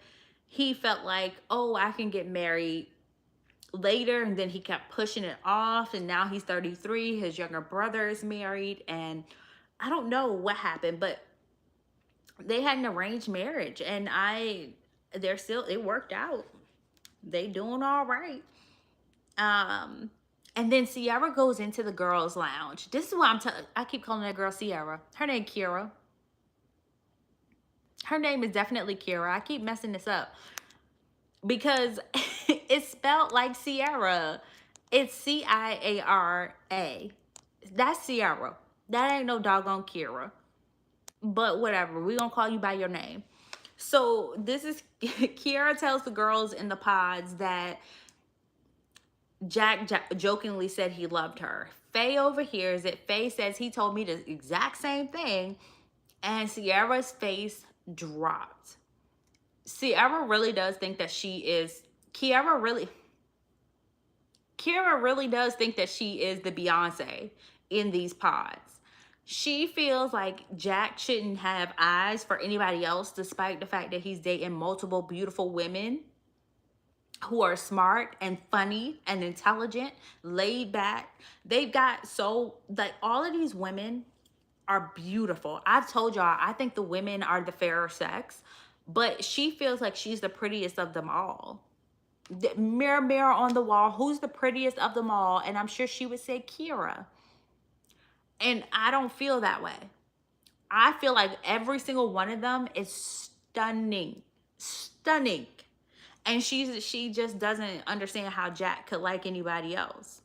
he felt like, oh, I can get married later, and then he kept pushing it off, and now he's 33, his younger brother is married, and I don't know what happened, but they had an arranged marriage, and it worked out. They doing all right. And then Ciara goes into the girls' lounge. This is what I keep calling that girl Ciara. Her name Ciara. Her name is definitely Ciara. I keep messing this up because it's spelled like Ciara. It's Ciara. That's Ciara. That ain't no doggone Kira. But whatever, we gonna call you by your name. So this is Kiara tells the girls in the pods that Jack jokingly said he loved her. Faye overhears it. Faye says he told me the exact same thing, and Ciara's face dropped. Ciara really does think that she is Kiara really does think that she is the Beyonce in these pods. She feels like Jack shouldn't have eyes for anybody else, despite the fact that he's dating multiple beautiful women who are smart and funny and intelligent, laid back. They've got so, like, all of these women are beautiful. I've told y'all, I think the women are the fairer sex, but she feels like she's the prettiest of them all. Mirror, mirror on the wall, who's the prettiest of them all? And I'm sure she would say Kira. And I don't feel that way. I feel like every single one of them is stunning. Stunning. And she just doesn't understand how Jack could like anybody else.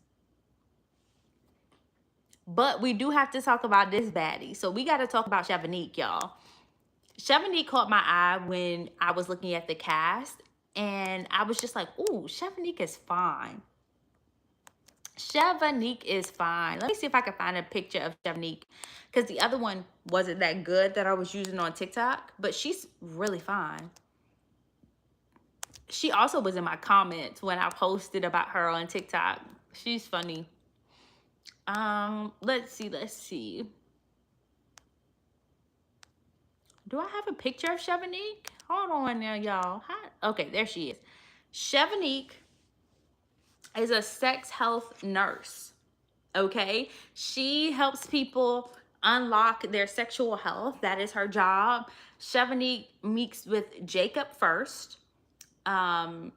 But we do have to talk about this baddie. So we got to talk about Chevanique, y'all. Chevanique caught my eye when I was looking at the cast. And I was just like, ooh, Chevanique is fine. Chevanique is fine. Let me see if I can find a picture of Chevanique, because the other one wasn't that good that I was using on TikTok, but she's really fine. She also was in my comments when I posted about her on TikTok. She's funny. Let's see. Do I have a picture of Chevanique? Hold on now, y'all. Okay, there she is. Chevanique is a sex health nurse. Okay, she helps people unlock their sexual health. That is her job. Chevanique meets with Jacob first, and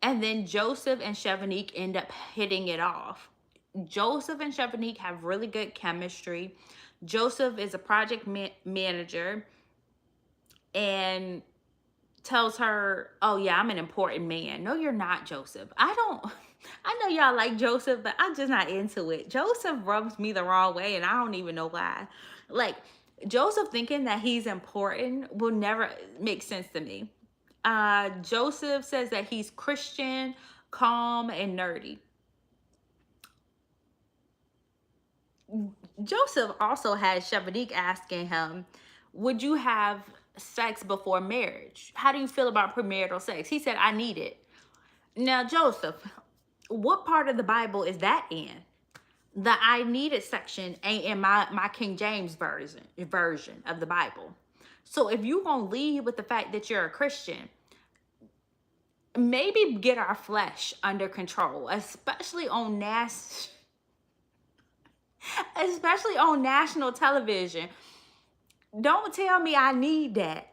then Joseph and Chevanique end up hitting it off. Joseph and Chevanique have really good chemistry. Joseph is a project manager and tells her, oh yeah, I'm an important man. No, you're not, Joseph. I know y'all like Joseph, but I'm just not into it. Joseph rubs me the wrong way, and I don't even know why. Like, Joseph thinking that he's important will never make sense to me. Joseph says that he's Christian, calm, and nerdy. Joseph also had Chevanique asking him, would you have sex before marriage? How do you feel about premarital sex? He said, I need it. Now, Joseph, what part of the Bible is that in? The I need it section ain't in my King James version of the Bible. So if you're going to lead with the fact that you're a Christian, maybe get our flesh under control, especially on national television. Don't tell me I need that.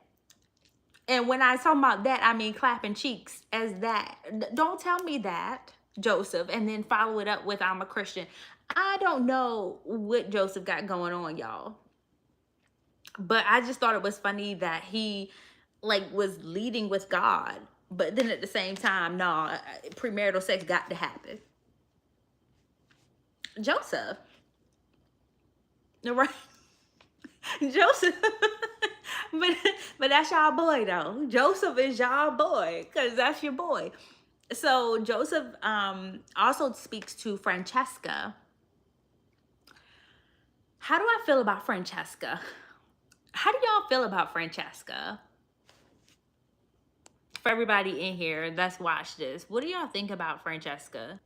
And when I talk about that, I mean clapping cheeks as that. Don't tell me that, Joseph, and then follow it up with I'm a Christian. I don't know what Joseph got going on, y'all. But I just thought it was funny that he was leading with God. But then at the same time, no, premarital sex got to happen. Joseph. Right? Joseph. but that's y'all boy though. Joseph is y'all boy, because that's your boy. So Joseph also speaks to Francesca. How do I feel about Francesca? How do y'all feel about Francesca? For everybody in here that's watched this, what do y'all think about Francesca?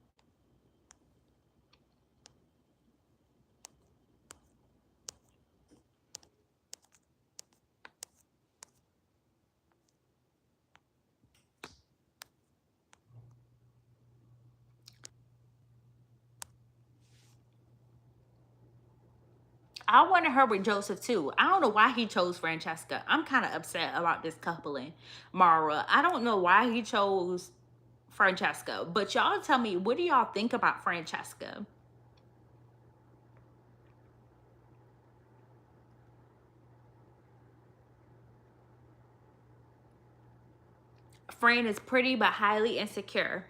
I wanted her with Joseph too. I don't know why he chose Francesca. I'm kind of upset about this coupling, Mara. I don't know why he chose Francesca, but y'all tell me, what do y'all think about Francesca? Fran is pretty but highly insecure.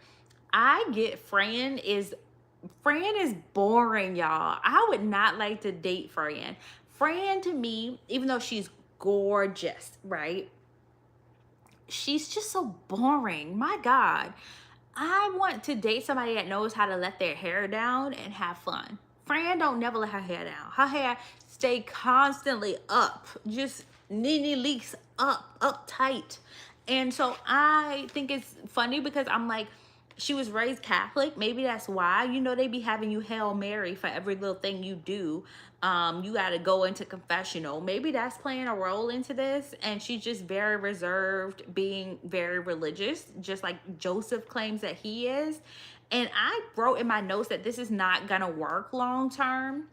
I get Fran is Fran is boring, y'all. I would not like to date Fran. Fran, to me, even though she's gorgeous, right? She's just so boring. My God. I want to date somebody that knows how to let their hair down and have fun. Fran don't never let her hair down. Her hair stay constantly up. Just nini leaks up tight. And so I think it's funny because I'm like, she was raised Catholic. Maybe that's why. You know, they be having you Hail Mary for every little thing you do. You got to go into confessional. Maybe that's playing a role into this. And she's just very reserved, being very religious, just like Joseph claims that he is. And I wrote in my notes that this is not going to work long term.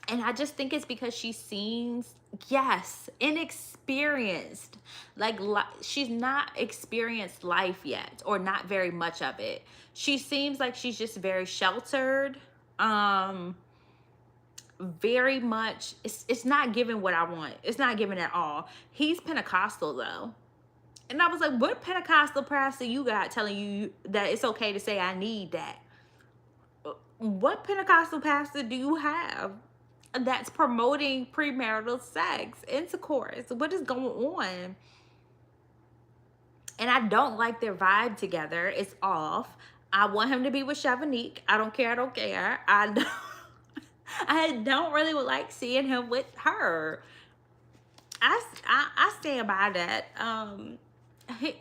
And I just think it's because she seems, yes, inexperienced. Like she's not experienced life yet, or not very much of it. She seems like she's just very sheltered. Very much, it's not giving what I want. It's not giving at all. He's Pentecostal though. And I was like, what Pentecostal pastor you got telling you that it's okay to say I need that? What Pentecostal pastor do you have that's promoting premarital sex, intercourse? What is going on? And I don't like their vibe together. It's off. I want him to be with Chevanique. I don't care. I don't really like seeing him with her. I stand by that.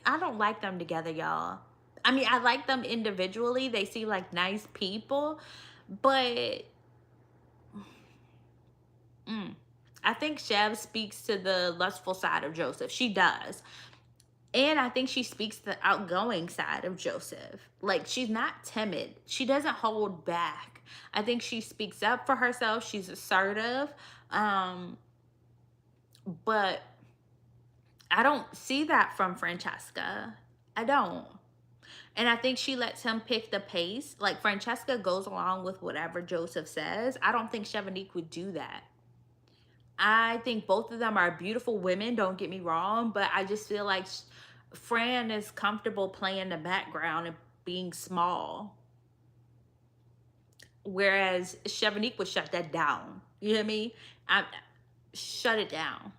I don't like them together, y'all. I mean, I like them individually. They seem like nice people, but I think Chev speaks to the lustful side of Joseph. She does. And I think she speaks the outgoing side of Joseph. Like, she's not timid. She doesn't hold back. I think she speaks up for herself. She's assertive. But I don't see that from Francesca. I don't. And I think she lets him pick the pace. Like, Francesca goes along with whatever Joseph says. I don't think Chevanique would do that. I think both of them are beautiful women, don't get me wrong, but I just feel like Fran is comfortable playing the background and being small. Whereas Chevanique would shut that down. You hear me? Shut it down.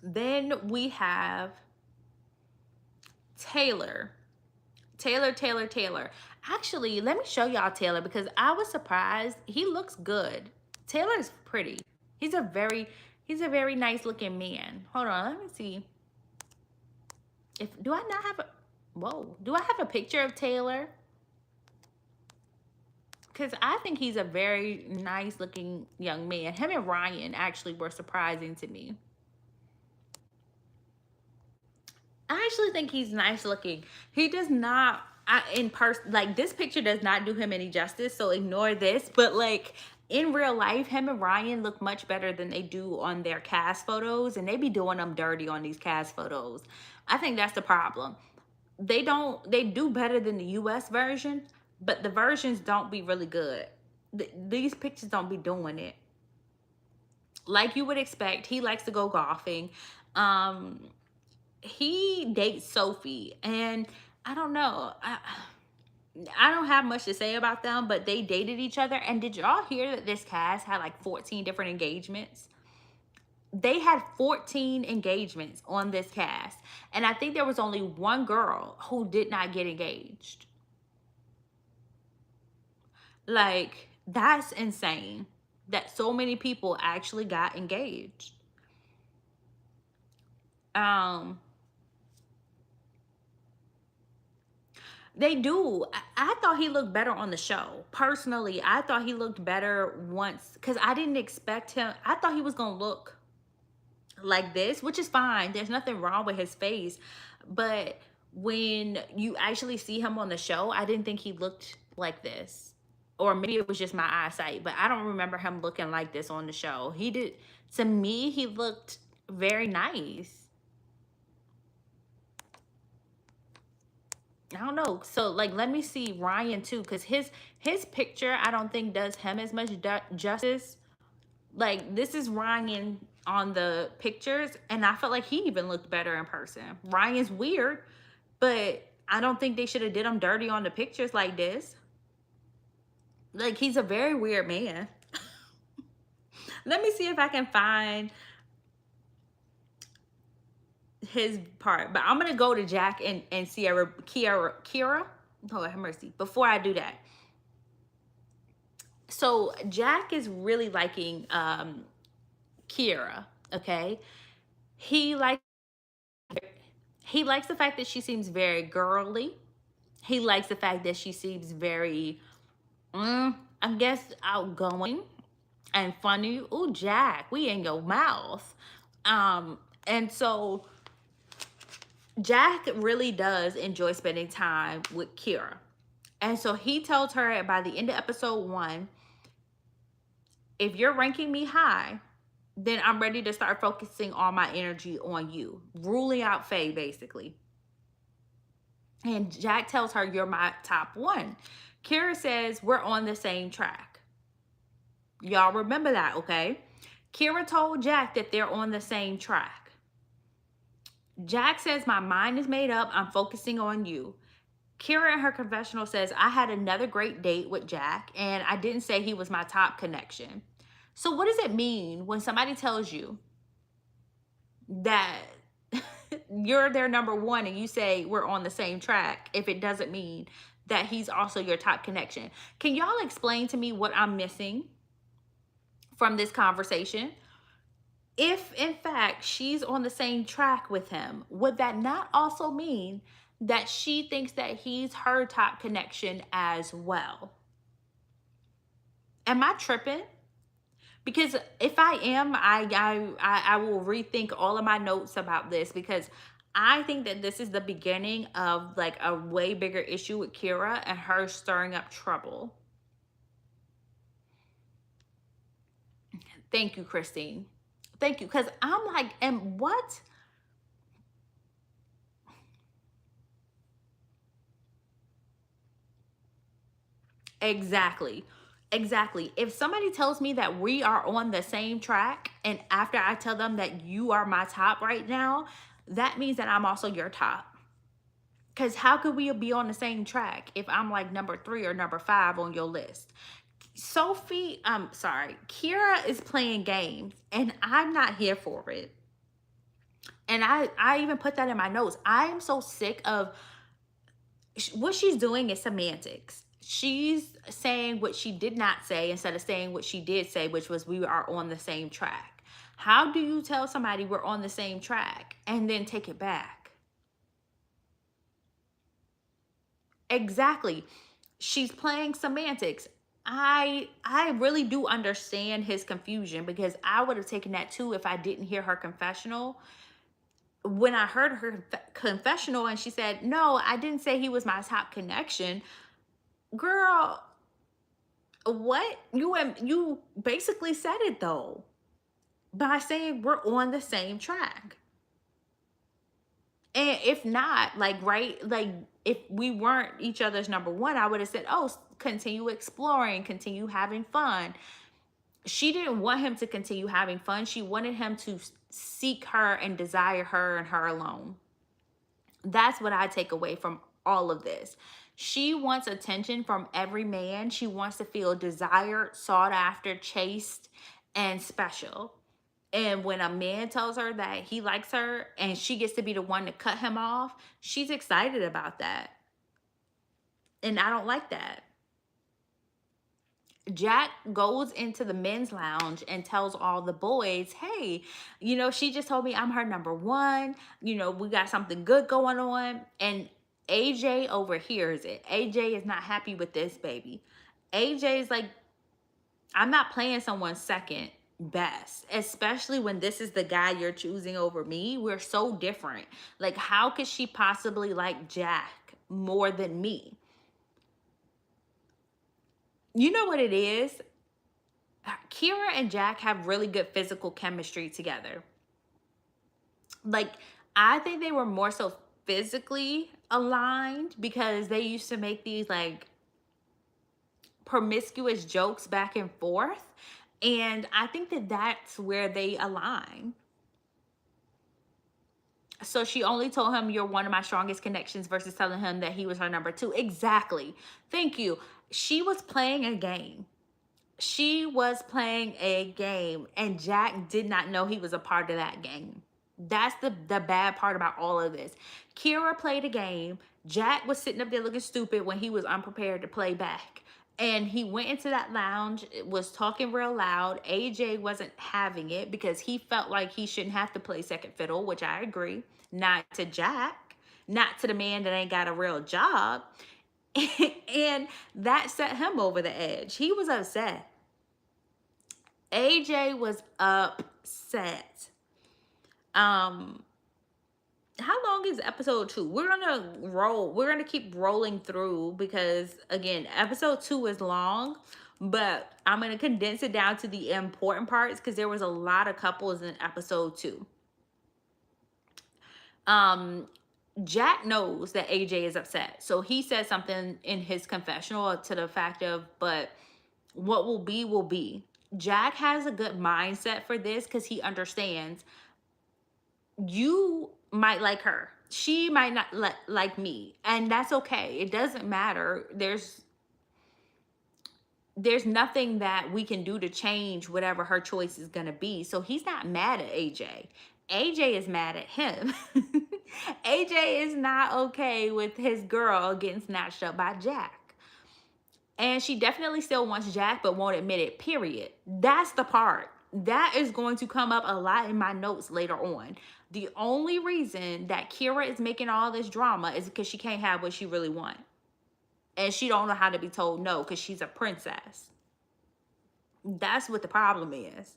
Then we have Taylor. Taylor. Actually, let me show y'all Taylor because I was surprised. He looks good. Taylor's pretty. He's a very nice looking man. Hold on, let me see. Do I have a picture of Taylor? Because I think he's a very nice looking young man. Him and Ryan actually were surprising to me. I actually think he's nice looking. He does not, in person, like, this picture does not do him any justice, so ignore this. But like, in real life, him and Ryan look much better than they do on their cast photos, and they be doing them dirty on these cast photos. I think that's the problem. They do better than the US version, but the versions don't be really good. These pictures don't be doing it. Like you would expect, he likes to go golfing. He dates Sophie, and I don't know. I don't have much to say about them, but they dated each other. And did y'all hear that this cast had like 14 different engagements? They had 14 engagements on this cast. And I think there was only one girl who did not get engaged. Like, that's insane that so many people actually got engaged. They do. I thought he looked better on the show. Personally, I thought he looked better once, because I didn't expect him. I thought he was going to look like this, which is fine. There's nothing wrong with his face. But when you actually see him on the show, I didn't think he looked like this. Or maybe it was just my eyesight, but I don't remember him looking like this on the show. He did. To me, he looked very nice. I don't know. So, like, let me see Ryan too, because his picture I don't think does him as much justice. Like, this is Ryan on the pictures, and I felt like he even looked better in person. Ryan's weird, but I don't think they should have did him dirty on the pictures like this. Like, he's a very weird man. Let me see if I can find his part. But I'm gonna go to Jack and Ciara. Oh, have mercy. Before I do that, so Jack is really liking Ciara. Okay, he likes the fact that she seems very girly. He likes the fact that she seems very, I guess, outgoing and funny. Ooh, Jack, we in your mouth. And so Jack really does enjoy spending time with Ciara. And so he tells her by the end of episode 1, if you're ranking me high, then I'm ready to start focusing all my energy on you. Ruling out Faye, basically. And Jack tells her, you're my top 1. Ciara says, we're on the same track. Y'all remember that, okay? Ciara told Jack that they're on the same track. Jack says, my mind is made up. I'm focusing on you. Ciara in her confessional says, I had another great date with Jack, and I didn't say he was my top connection. So what does it mean when somebody tells you that you're their number 1 and you say we're on the same track if it doesn't mean that he's also your top connection? Can y'all explain to me what I'm missing from this conversation? If in fact she's on the same track with him, would that not also mean that she thinks that he's her top connection as well? Am I tripping? Because if I am, I will rethink all of my notes about this, because I think that this is the beginning of like a way bigger issue with Ciara and her stirring up trouble. Thank you, Christine. Thank you. Because I'm like, and what? Exactly. Exactly. If somebody tells me that we are on the same track, and after I tell them that you are my top right now, that means that I'm also your top. Because how could we be on the same track if I'm like number 3 or number 5 on your list? Sophie, I'm sorry, Ciara is playing games, and I'm not here for it. And I even put that in my notes. I am so sick of what she's doing is semantics. She's saying what she did not say instead of saying what she did say, which was we are on the same track. How do you tell somebody we're on the same track and then take it back? Exactly. She's playing semantics. I really do understand his confusion, because I would have taken that too if I didn't hear her confessional. When I heard her confessional and she said, no, I didn't say he was my top connection. Girl, what? You basically said it though, by saying we're on the same track. And if not, like, right, like if we weren't each other's number 1, I would have said, oh, continue exploring, continue having fun. She didn't want him to continue having fun. She wanted him to seek her and desire her and her alone. That's what I take away from all of this. She wants attention from every man. She wants to feel desired, sought after, chased, and special. And when a man tells her that he likes her and she gets to be the one to cut him off, she's excited about that. And I don't like that. Jack goes into the men's lounge and tells all the boys, hey, you know, she just told me I'm her number 1. You know, we got something good going on. And AJ overhears it. AJ is not happy with this, baby. AJ is like, I'm not playing someone's second best, especially when this is the guy you're choosing over me. We're so different. Like, how could she possibly like Jack more than me? You know what it is? Ciara and Jack have really good physical chemistry together. Like, I think they were more so physically aligned because they used to make these like promiscuous jokes back and forth. And I think that that's where they align. So she only told him, you're one of my strongest connections, versus telling him that he was her number two. Exactly. Thank you. She was playing a game. She was playing a game, and Jack did not know he was a part of that game. That's the bad part about all of this. Ciara played a game. Jack was sitting up there looking stupid when he was unprepared to play back. And he went into that lounge, was talking real loud. AJ wasn't having it because he felt like he shouldn't have to play second fiddle, which I agree. Not to Jack, not to the man that ain't got a real job. And that set him over the edge. He was upset. AJ was upset. How long is episode 2? We're gonna keep rolling through, because again, episode 2 is long, but I'm gonna condense it down to the important parts because there was a lot of couples in episode 2. Jack knows that AJ is upset, so he said something in his confessional to the fact of, but what will be will be. Jack has a good mindset for this because he understands you might like her, she might not like me, and that's okay. It doesn't matter. There's nothing that we can do to change whatever her choice is going to be. So he's not mad at AJ. AJ is mad at him. AJ is not okay with his girl getting snatched up by Jack. And she definitely still wants Jack, but won't admit it, period. That's the part. That is going to come up a lot in my notes later on. The only reason that Ciara is making all this drama is because she can't have what she really wants. And she don't know how to be told no because she's a princess. That's what the problem is.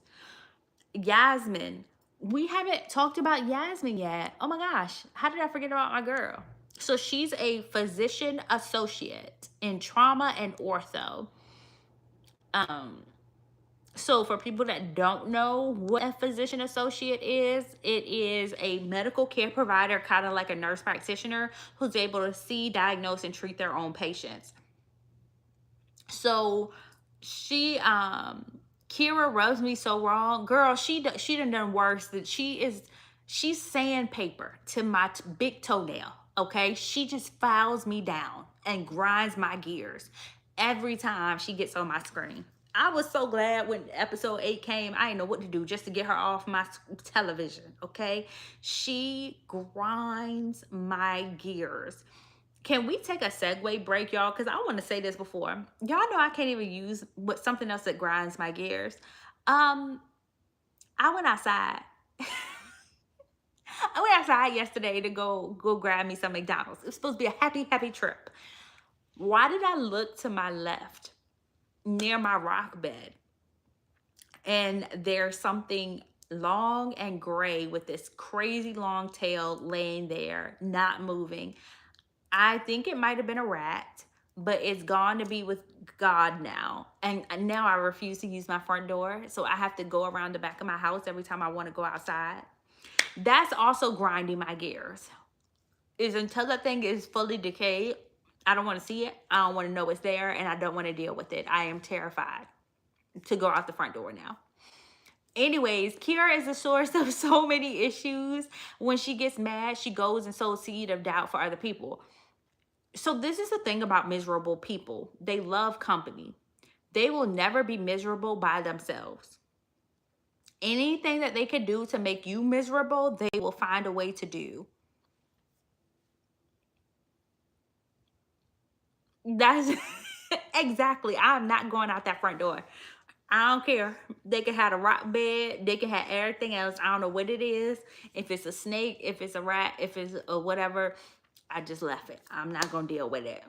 Yasmin. We haven't talked about Yasmin yet. Oh my gosh. How did I forget about my girl? So she's a physician associate in trauma and ortho. So for people that don't know what a physician associate is, it is a medical care provider, kind of like a nurse practitioner, who's able to see, diagnose, and treat their own patients. So she, Ciara rubs me so wrong. Girl, she done worse. That she's sandpaper to my big toenail, okay? She just files me down and grinds my gears every time she gets on my screen. I was so glad when episode 8 came. I didn't know what to do just to get her off my television, okay? She grinds my gears. Can we take a segue break, y'all? Because I want to say this before. Y'all know I can't even use something else that grinds my gears. I went outside. I went outside yesterday to go grab me some McDonald's. It was supposed to be a happy trip. Why did I look to my left near my rock bed? And there's something long and gray with this crazy long tail laying there, not moving. I think it might have been a rat, but it's gone to be with God now. And now I refuse to use my front door. So I have to go around the back of my house every time I want to go outside. That's also grinding my gears. Is until that thing is fully decayed, I don't want to see it. I don't want to know it's there, and I don't want to deal with it. I am terrified to go out the front door now. Anyways, Ciara is the source of so many issues. When she gets mad, she goes and sows seed of doubt for other people. So this is the thing about miserable people. They love company. They will never be miserable by themselves. Anything that they could do to make you miserable, they will find a way to do. That's exactly. I'm not going out that front door. I don't care. They can have a rock bed. They can have everything else. I don't know what it is. If it's a snake, if it's a rat, if it's a whatever, I just left it. I'm not going to deal with it.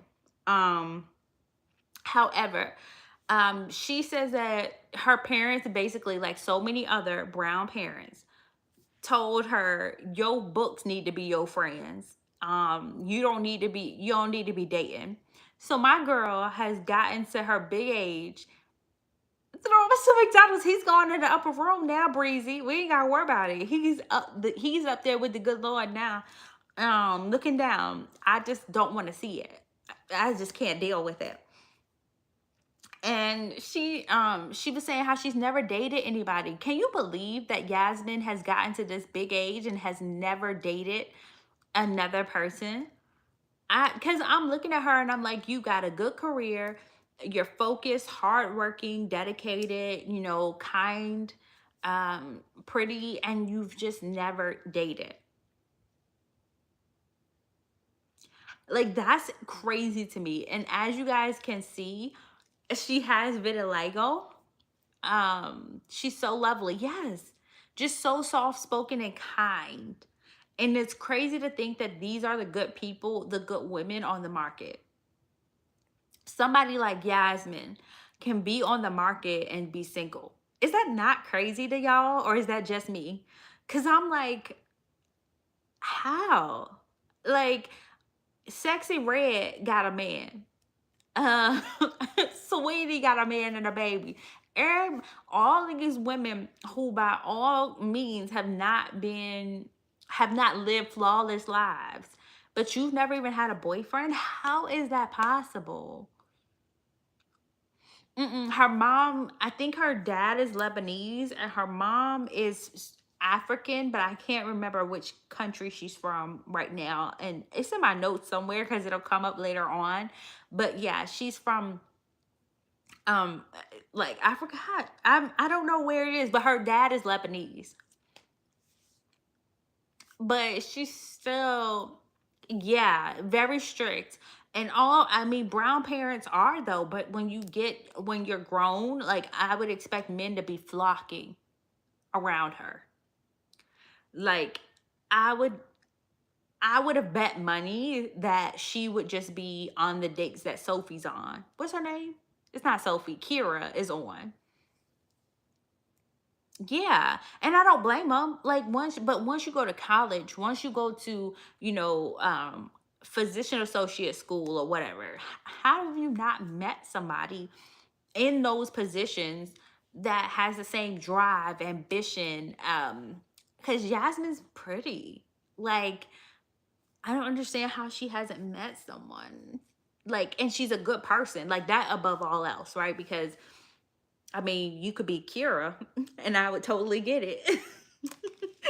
However, she says that her parents, basically like so many other brown parents, told her your books need to be your friends. You don't need to be dating. So my girl has gotten to her big age. Throw him some McDonald's. He's gone in the upper room now, Breezy. We ain't gotta worry about it. He's up there with the good Lord now, looking down. I just don't want to see it. I just can't deal with it. And she was saying how she's never dated anybody. Can you believe that Yasmin has gotten to this big age and has never dated another person? Because I'm looking at her and I'm like, you got a good career, you're focused, hardworking, dedicated, you know, kind, pretty, and you've just never dated. Like, that's crazy to me. And as you guys can see, she has vitiligo. She's so lovely. Yes. Just so soft spoken and kind. And it's crazy to think that these are the good people, the good women on the market. Somebody like Yasmin can be on the market and be single. Is that not crazy to y'all? Or is that just me? Because I'm like, how? Like, Sexy Red got a man. Uh, Sweetie got a man and a baby. All of these women who, by all means, have not lived flawless lives, but you've never even had a boyfriend. How is that possible? Her mom, I think her dad is Lebanese and her mom is African, but I can't remember which country she's from right now. And it's in my notes somewhere because it'll come up later on. But yeah, she's from um like I forgot. I don't know where it is, but her dad is Lebanese. But she's still, yeah, very strict. And all, I mean, brown parents are though, but when you're grown, like I would expect men to be flocking around her. Like I would I would have bet money that she would just be on the dates that Sophie's on. What's her name? It's not Sophie. Ciara is on. Yeah, and I don't blame them. Like once you go to college, once you go to, you know, physician associate school or whatever, how have you not met somebody in those positions that has the same drive, ambition? Because Yasmin's pretty. Like, I don't understand how she hasn't met someone. Like, and she's a good person, like that above all else, right? Because I mean, you could be Kira and I would totally get it.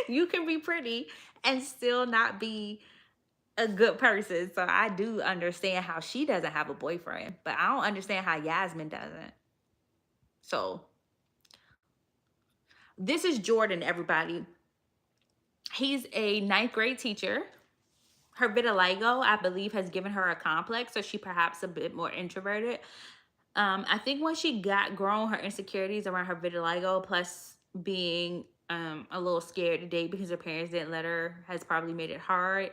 You can be pretty and still not be a good person. So I do understand how she doesn't have a boyfriend, but I don't understand how Yasmin doesn't. So this is Jordan, everybody. He's a ninth grade teacher. Her vitiligo, I believe, has given her a complex, so she perhaps a bit more introverted. I think when she got grown, her insecurities around her vitiligo, plus being a little scared to date because her parents didn't let her, has probably made it hard.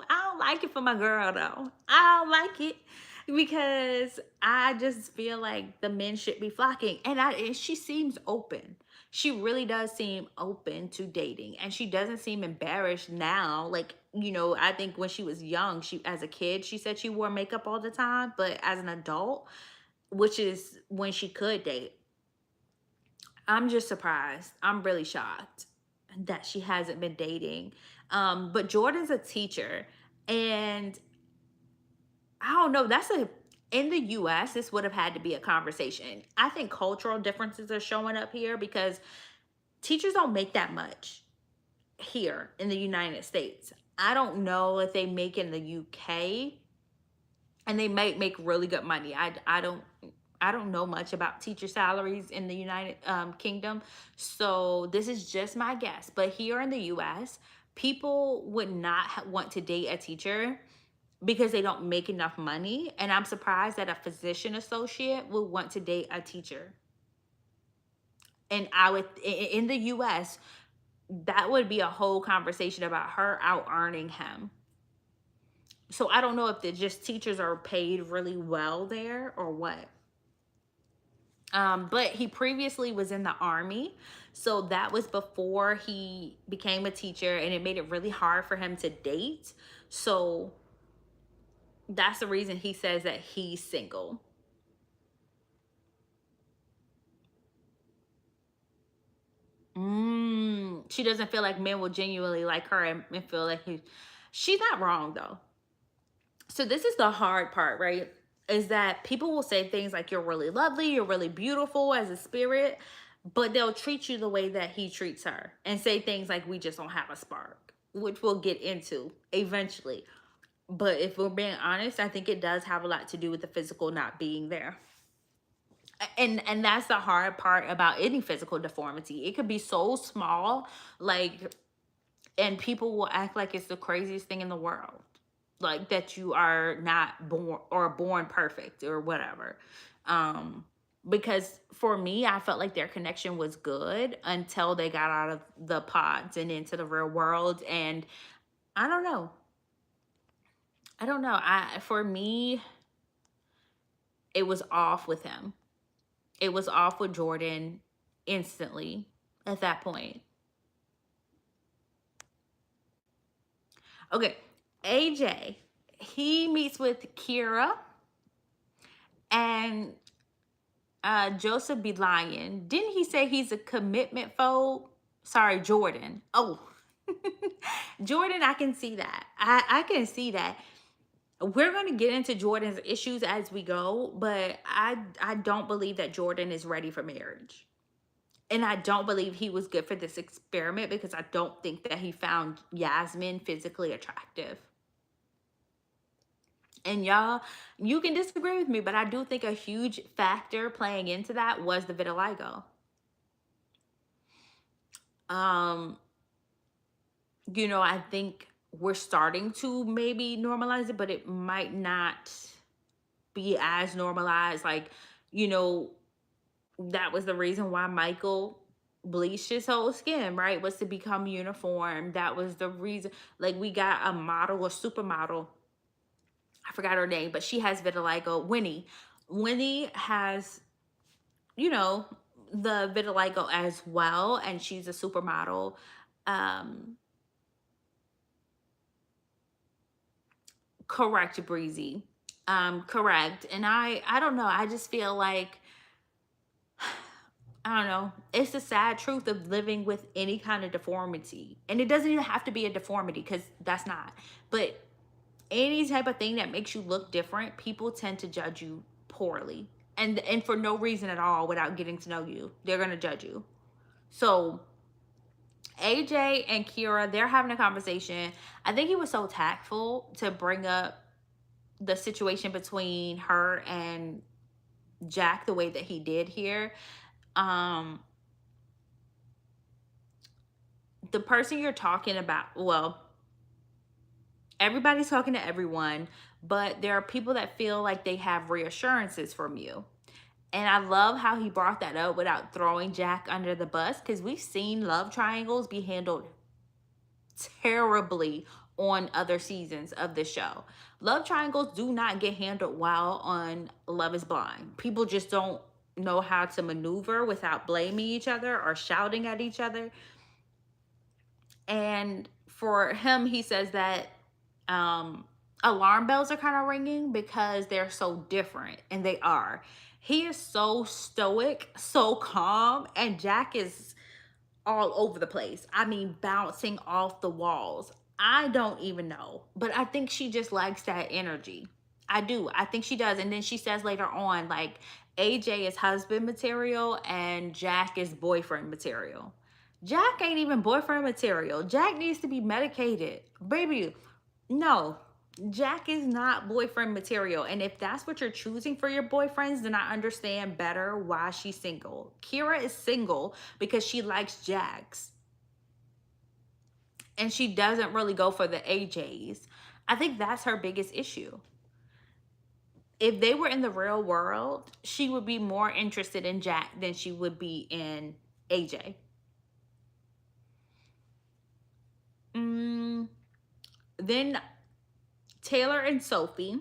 I don't like it for my girl though. I don't like it because I just feel like the men should be flocking, and she seems open. She really does seem open to dating, and she doesn't seem embarrassed now. Like, you know, I think when she was young, she as a kid, she said she wore makeup all the time, but as an adult, which is when she could date, I'm just surprised. I'm really shocked that she hasn't been dating. But Jordan's a teacher, and I don't know. In the US, this would have had to be a conversation. I think cultural differences are showing up here because teachers don't make that much here in the United States. I don't know if they make in the UK, and they might make really good money. I don't know much about teacher salaries in the United Kingdom, so this is just my guess. But here in the US, people would not want to date a teacher because they don't make enough money. And I'm surprised that a physician associate would want to date a teacher. And I would, in the US, that would be a whole conversation about her out earning him. So I don't know if the just teachers are paid really well there or what. But he previously was in the army. So that was before he became a teacher, and it made it really hard for him to date. So that's the reason he says that he's single. She doesn't feel like men will genuinely like her and feel like she's not wrong though. So this is the hard part, right? is that people will say things like you're really lovely, you're really beautiful as a spirit, but they'll treat you the way that he treats her and say things like we just don't have a spark, which we'll get into eventually. But if we're being honest, I think it does have a lot to do with the physical not being there. And that's the hard part about any physical deformity. It could be so small, like, and people will act like it's the craziest thing in the world, like that you are not born or born perfect or whatever. um because for me, I felt like their connection was good until they got out of the pods and into the real world. And I don't know, I for me, it was off with him. It was off with Jordan instantly at that point. Okay, AJ, he meets with Ciara and Joseph be lying. Didn't he say he's a commitment phobe? Sorry, Jordan. Oh, Jordan, I can see that. I can see that. We're going to get into Jordan's issues as we go, but I don't believe that Jordan is ready for marriage. And I don't believe he was good for this experiment because I don't think that he found Yasmin physically attractive. And y'all, you can disagree with me, but I do think a huge factor playing into that was the vitiligo. Um, I think we're starting to maybe normalize it, but it might not be as normalized. Like, you know, that was the reason why Michael bleached his whole skin, right? Was to become uniform. That was the reason. Like, we got a model, a supermodel. I forgot her name, but she has vitiligo. Winnie. Winnie has, you know, the vitiligo as well, and she's a supermodel. Um, Correct, Breezy. Correct. And I don't know. I just feel like, I don't know. It's the sad truth of living with any kind of deformity. And it doesn't even have to be a deformity because that's not. But any type of thing that makes you look different, people tend to judge you poorly. And for no reason at all without getting to know you. They're going to judge you. So AJ and Ciara, they're having a conversation. I think he was so tactful to bring up the situation between her and Jack the way that he did here. Um, the person you're talking about, well, everybody's talking to everyone, but there are people that feel like they have reassurances from you. And I love how he brought that up without throwing Jack under the bus, because we've seen love triangles be handled terribly on other seasons of the show. Love triangles do not get handled well on Love is Blind. People just don't know how to maneuver without blaming each other or shouting at each other. And for him, he says that alarm bells are kind of ringing because they're so different, and they are. He is so stoic, so calm, and Jack is all over the place. I mean, bouncing off the walls. I don't even know, but I think she just likes that energy. I do. I think she does. And then she says later on, like, AJ is husband material and Jack is boyfriend material. Jack ain't even boyfriend material. Jack needs to be medicated. Baby, no. Jack is not boyfriend material. And if that's what you're choosing for your boyfriends, then I understand better why she's single. Ciara is single because she likes Jacks. And she doesn't really go for the AJs. I think that's her biggest issue. If they were in the real world, she would be more interested in Jack than she would be in AJ. Then Taylor and Sophie.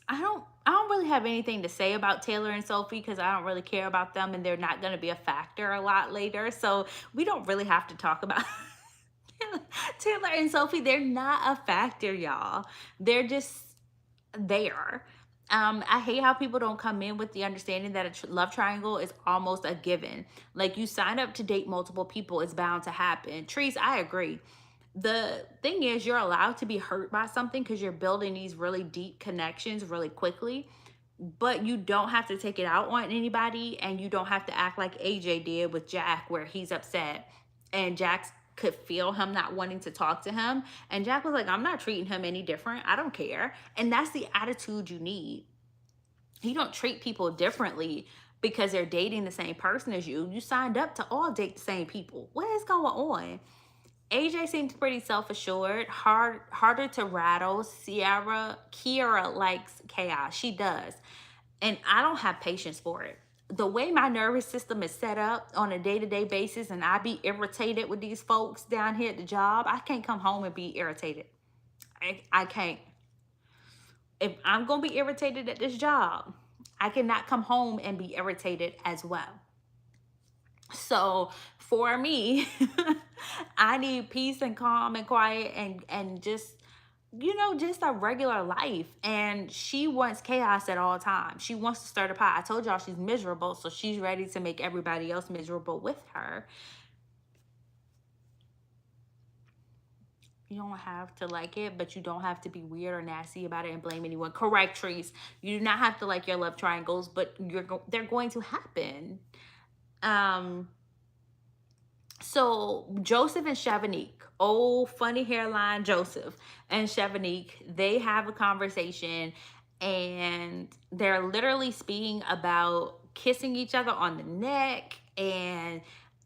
I don't really have anything to say about Taylor and Sophie because I don't really care about them, and they're not going to be a factor a lot later. So we don't really have to talk about Taylor and Sophie. They're not a factor, y'all. They're just there. I hate how people don't come in with the understanding that a love triangle is almost a given. Like, you sign up to date multiple people, it's bound to happen. Trees, I agree. The thing is, you're allowed to be hurt by something because you're building these really deep connections really quickly, but you don't have to take it out on anybody, and you don't have to act like AJ did with Jack, where he's upset and Jack could feel him not wanting to talk to him, and Jack was like, I'm not treating him any different, I don't care. And that's the attitude you need. You don't treat people differently because they're dating the same person as you. You signed up to all date the same people. What is going on? AJ seems pretty self-assured, harder to rattle. Ciara likes chaos. She does. And I don't have patience for it. The way my nervous system is set up on a day-to-day basis, and I be irritated with these folks down here at the job, I can't come home and be irritated. I can't. If I'm going to be irritated at this job, I cannot come home and be irritated as well. So for me, I need peace and calm and quiet and just, just a regular life. And she wants chaos at all times. She wants to stir the pot. I told y'all she's miserable, so she's ready to make everybody else miserable with her. You don't have to like it, but you don't have to be weird or nasty about it and blame anyone. Correct, Trees. You do not have to like your love triangles, but they're going to happen. So Joseph and Chevanique, oh, funny hairline Joseph and Chevanique, they have a conversation, and they're literally speaking about kissing each other on the neck. And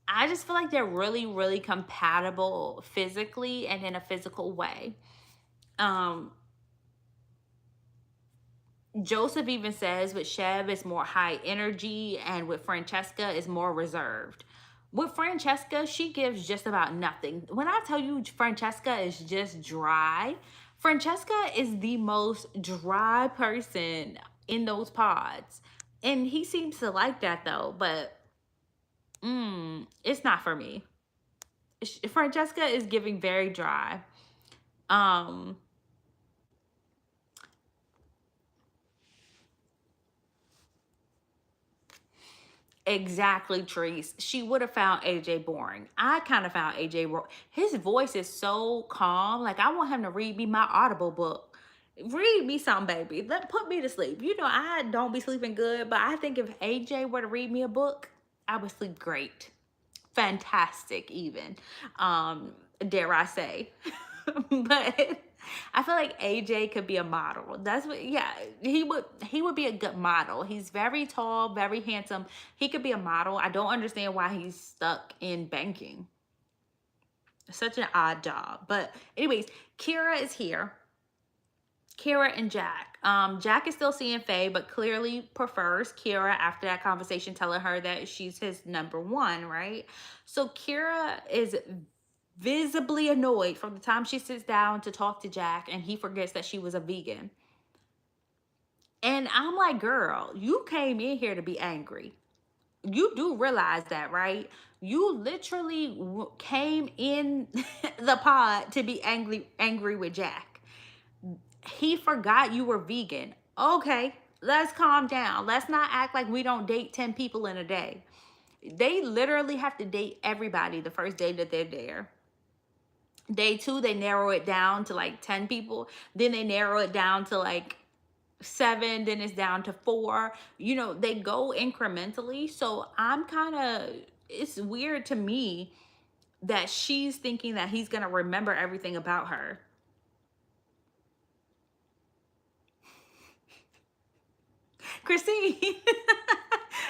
I just feel like they're really, really compatible physically and in a physical way. Joseph even says with Chev is more high energy, and with Francesca is more reserved. With Francesca, she gives just about nothing. When I tell you Francesca is just dry, Francesca is the most dry person in those pods. And he seems to like that though, but it's not for me. Francesca is giving very dry. Exactly, Treese. She would have found AJ boring. I kind of found AJ. His voice is so calm. Like, I want him to read me my Audible book. Read me something, baby. Put me to sleep. I don't be sleeping good, but I think if AJ were to read me a book, I would sleep great. Fantastic, even. Dare I say. But I feel like AJ could be a model. That's what, yeah, he would be a good model. He's very tall, very handsome. He could be a model. I don't understand why he's stuck in banking. Such an odd job. But anyways, Ciara is here. Ciara and Jack. Jack is still seeing Faye, but clearly prefers Ciara after that conversation, telling her that she's his number one, right? So Ciara is visibly annoyed from the time she sits down to talk to Jack and he forgets that she was a vegan. And I'm like, girl, you came in here to be angry. You do realize that, right? You literally came in the pod to be angry with Jack. He forgot you were vegan. Okay, let's calm down. Let's not act like we don't date 10 people in a day. They literally have to date everybody the first day that they're there. Day 2, they narrow it down to like 10 people. Then they narrow it down to like 7. Then it's down to 4. They go incrementally. So it's weird to me that she's thinking that he's going to remember everything about her. Christine,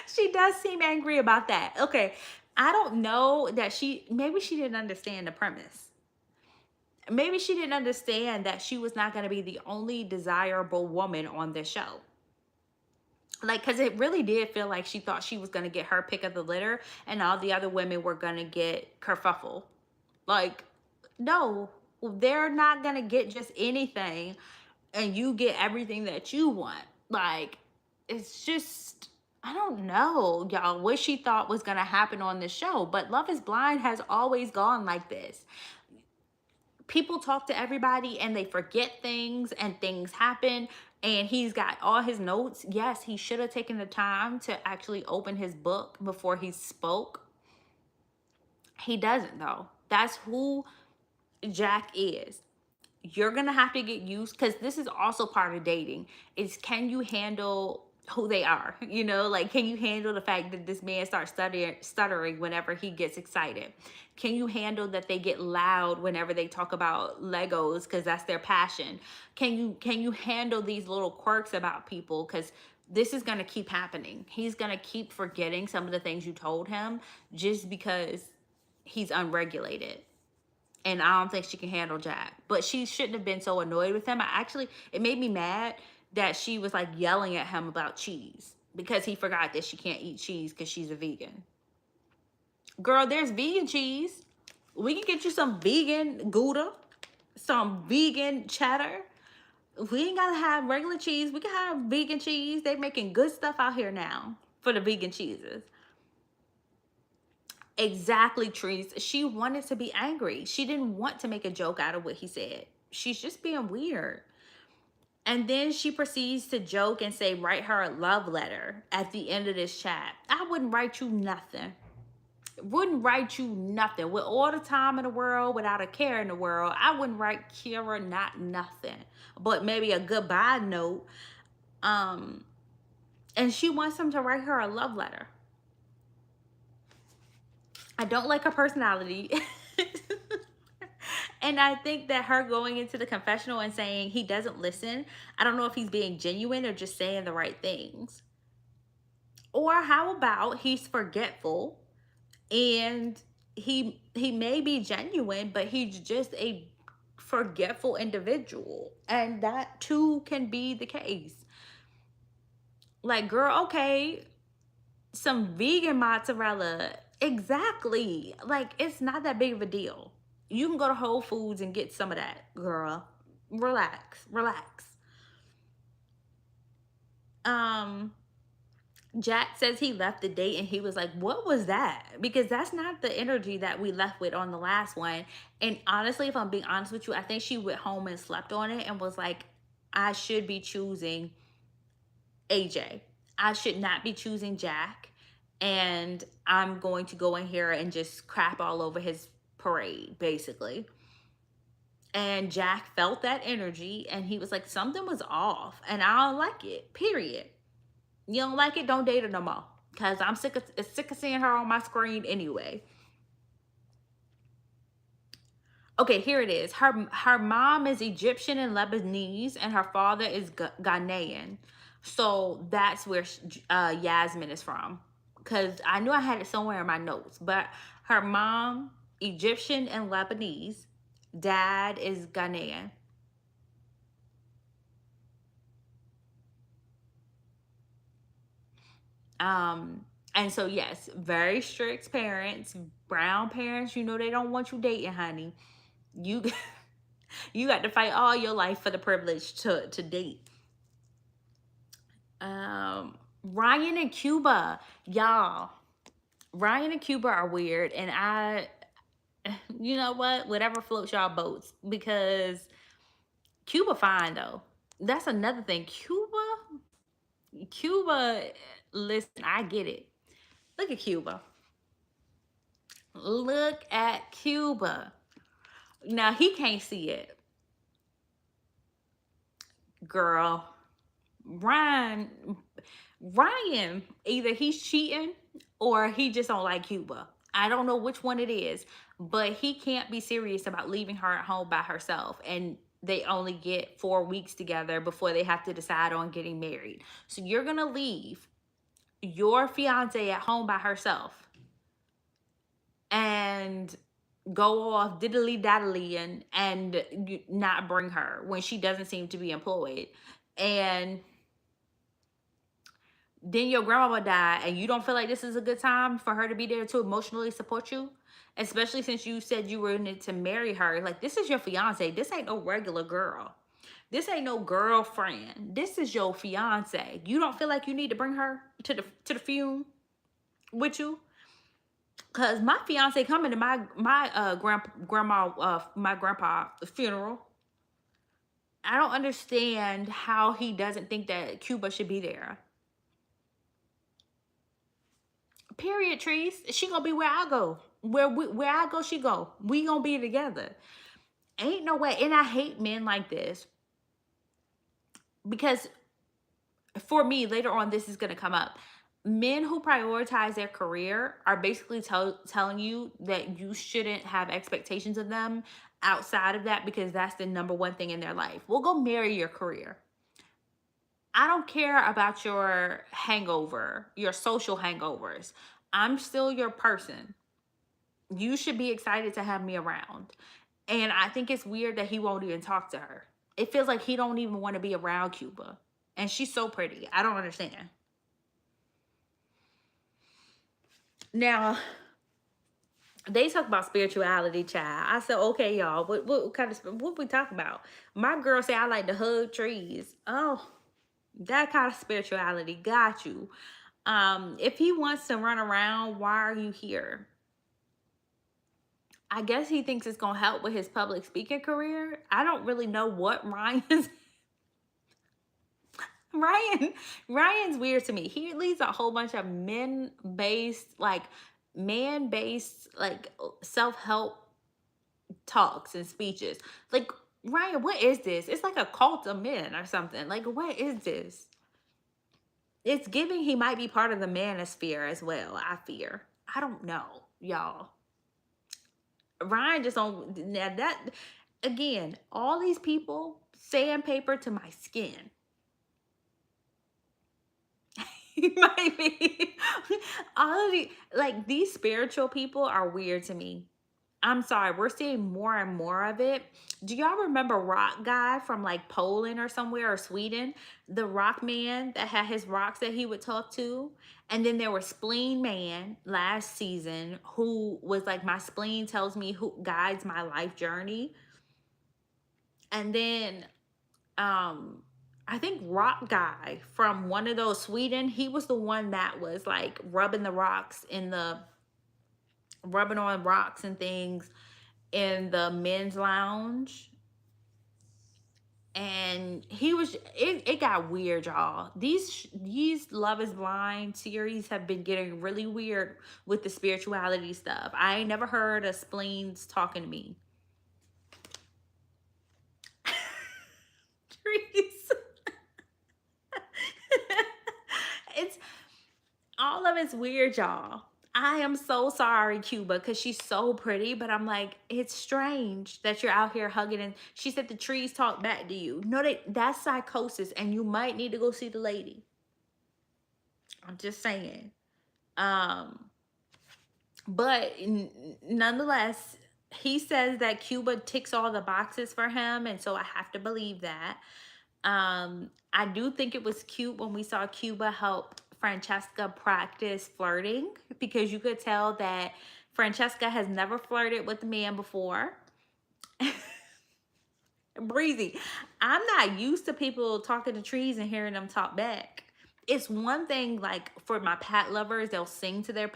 she does seem angry about that. Okay, I don't know that maybe she didn't understand the premise. Maybe she didn't understand that she was not going to be the only desirable woman on this show. Like, because it really did feel like she thought she was going to get her pick of the litter and all the other women were going to get kerfuffle. Like, no, they're not going to get just anything and you get everything that you want. Like, it's just, I don't know, y'all, what she thought was going to happen on this show. But Love is Blind has always gone like this. People talk to everybody and they forget things and things happen, and he's got all his notes. Yes, he should have taken the time to actually open his book before he spoke. He doesn't though. That's who Jack is. You're gonna have to get used, because this is also part of dating, is can you handle who they are? You know, like, can you handle the fact that this man starts stuttering whenever he gets excited? Can you handle that they get loud whenever they talk about Legos because that's their passion? Can you handle these little quirks about people? Because this is going to keep happening. He's going to keep forgetting some of the things you told him just because he's unregulated. And I don't think she can handle Jack. But she shouldn't have been so annoyed with him. It made me mad that she was like yelling at him about cheese because he forgot that she can't eat cheese because she's a vegan. Girl, there's vegan cheese. We can get you some vegan Gouda, some vegan cheddar. We ain't gotta have regular cheese. We can have vegan cheese. They making good stuff out here now for the vegan cheeses. Exactly, Trees. She wanted to be angry. She didn't want to make a joke out of what he said. She's just being weird. And then she proceeds to joke and say, write her a love letter at the end of this chat. I wouldn't write you nothing. Wouldn't write you nothing. With all the time in the world, without a care in the world, I wouldn't write Ciara not nothing. But maybe a goodbye note. And she wants him to write her a love letter. I don't like her personality. And I think that her going into the confessional and saying he doesn't listen, I don't know if he's being genuine or just saying the right things. Or how about he's forgetful and he may be genuine, but he's just a forgetful individual. And that too can be the case. Like, girl, okay, some vegan mozzarella. Exactly. Like, it's not that big of a deal. You can go to Whole Foods and get some of that, girl. Relax. Jack says he left the date and he was like, what was that? Because that's not the energy that we left with on the last one. And honestly, if I'm being honest with you, I think she went home and slept on it and was like, I should be choosing AJ. I should not be choosing Jack. And I'm going to go in here and just crap all over his parade, basically. And Jack felt that energy and he was like, something was off and I don't like it, period. You don't like it, don't date her no more, because I'm sick of seeing her on my screen anyway. Okay, here it is. Her mom is Egyptian and Lebanese and her father is Ghanaian. So that's where Yasmin is from, because I knew I had it somewhere in my notes. But her mom, Egyptian and Lebanese. Dad is Ghanaian. And so yes, very strict parents, brown parents, you know they don't want you dating, honey. You you got to fight all your life for the privilege to date. Ryan and Cuba, y'all. Ryan and Cuba are weird, and you know what? Whatever floats y'all boats, because Cuba fine though. That's another thing. Cuba, listen, I get it. Look at Cuba. Look at Cuba. Now he can't see it. Girl, Ryan, either he's cheating or he just don't like Cuba. I don't know which one it is, but he can't be serious about leaving her at home by herself. And they only get 4 weeks together before they have to decide on getting married. So you're going to leave your fiance at home by herself and go off diddly daddly and not bring her when she doesn't seem to be employed. And then your grandma die and you don't feel like this is a good time for her to be there to emotionally support you, especially since you said you were in it to marry her. Like, this is your fiance. This ain't no regular girl. This ain't no girlfriend. This is your fiance. You don't feel like you need to bring her to the funeral with you? Cause my fiance coming to my grandpa funeral. I don't understand how he doesn't think that Cuba should be there. Period, Trees. She gonna be where I go. Where I go, she go. We gonna be together. Ain't no way. And I hate men like this because for me, later on, this is going to come up. Men who prioritize their career are basically telling you that you shouldn't have expectations of them outside of that because that's the number one thing in their life. Well, go marry your career. I don't care about your hangover, your social hangovers. I'm still your person. You should be excited to have me around. And I think it's weird that he won't even talk to her. It feels like he don't even want to be around Cuba. And she's so pretty. I don't understand. Now, they talk about spirituality, child. I said, okay, y'all, what kind of, what we talk about? My girl say I like to hug trees. Oh, that kind of spirituality got you. If he wants to run around, why are you here? I guess he thinks it's gonna help with his public speaking career. I don't really know what Ryan's Ryan's weird to me. He leads a whole bunch of man-based, self-help talks and speeches. Like, Ryan, what is this? It's like a cult of men or something. Like, what is this? It's giving he might be part of the manosphere as well, I fear. I don't know, y'all. Ryan just on now that again, all these people sandpaper to my skin. He might be all of these spiritual people are weird to me. I'm sorry, we're seeing more and more of it. Do y'all remember Rock Guy from like Poland or somewhere or Sweden? The rock man that had his rocks that he would talk to. And then there was Spleen Man last season who was like, my spleen tells me who guides my life journey. And then I think Rock Guy from one of those Sweden, he was the one that was like rubbing on rocks and things in the men's lounge. And it got weird, y'all. These Love is Blind series have been getting really weird with the spirituality stuff. I ain't never heard of spleens talking to me. Trees. It's all of it's weird, y'all. I am so sorry, Cuba, because she's so pretty, but I'm like, it's strange that you're out here hugging. And she said the trees talk back to you. No, that's psychosis, and you might need to go see the lady. I'm just saying. But nonetheless, he says that Cuba ticks all the boxes for him, and so I have to believe that. I do think it was cute when we saw Cuba help Francesca practice flirting, because you could tell that Francesca has never flirted with a man before. Breezy, I'm not used to people talking to trees and hearing them talk back. It's one thing, like for my pet lovers, they'll sing to their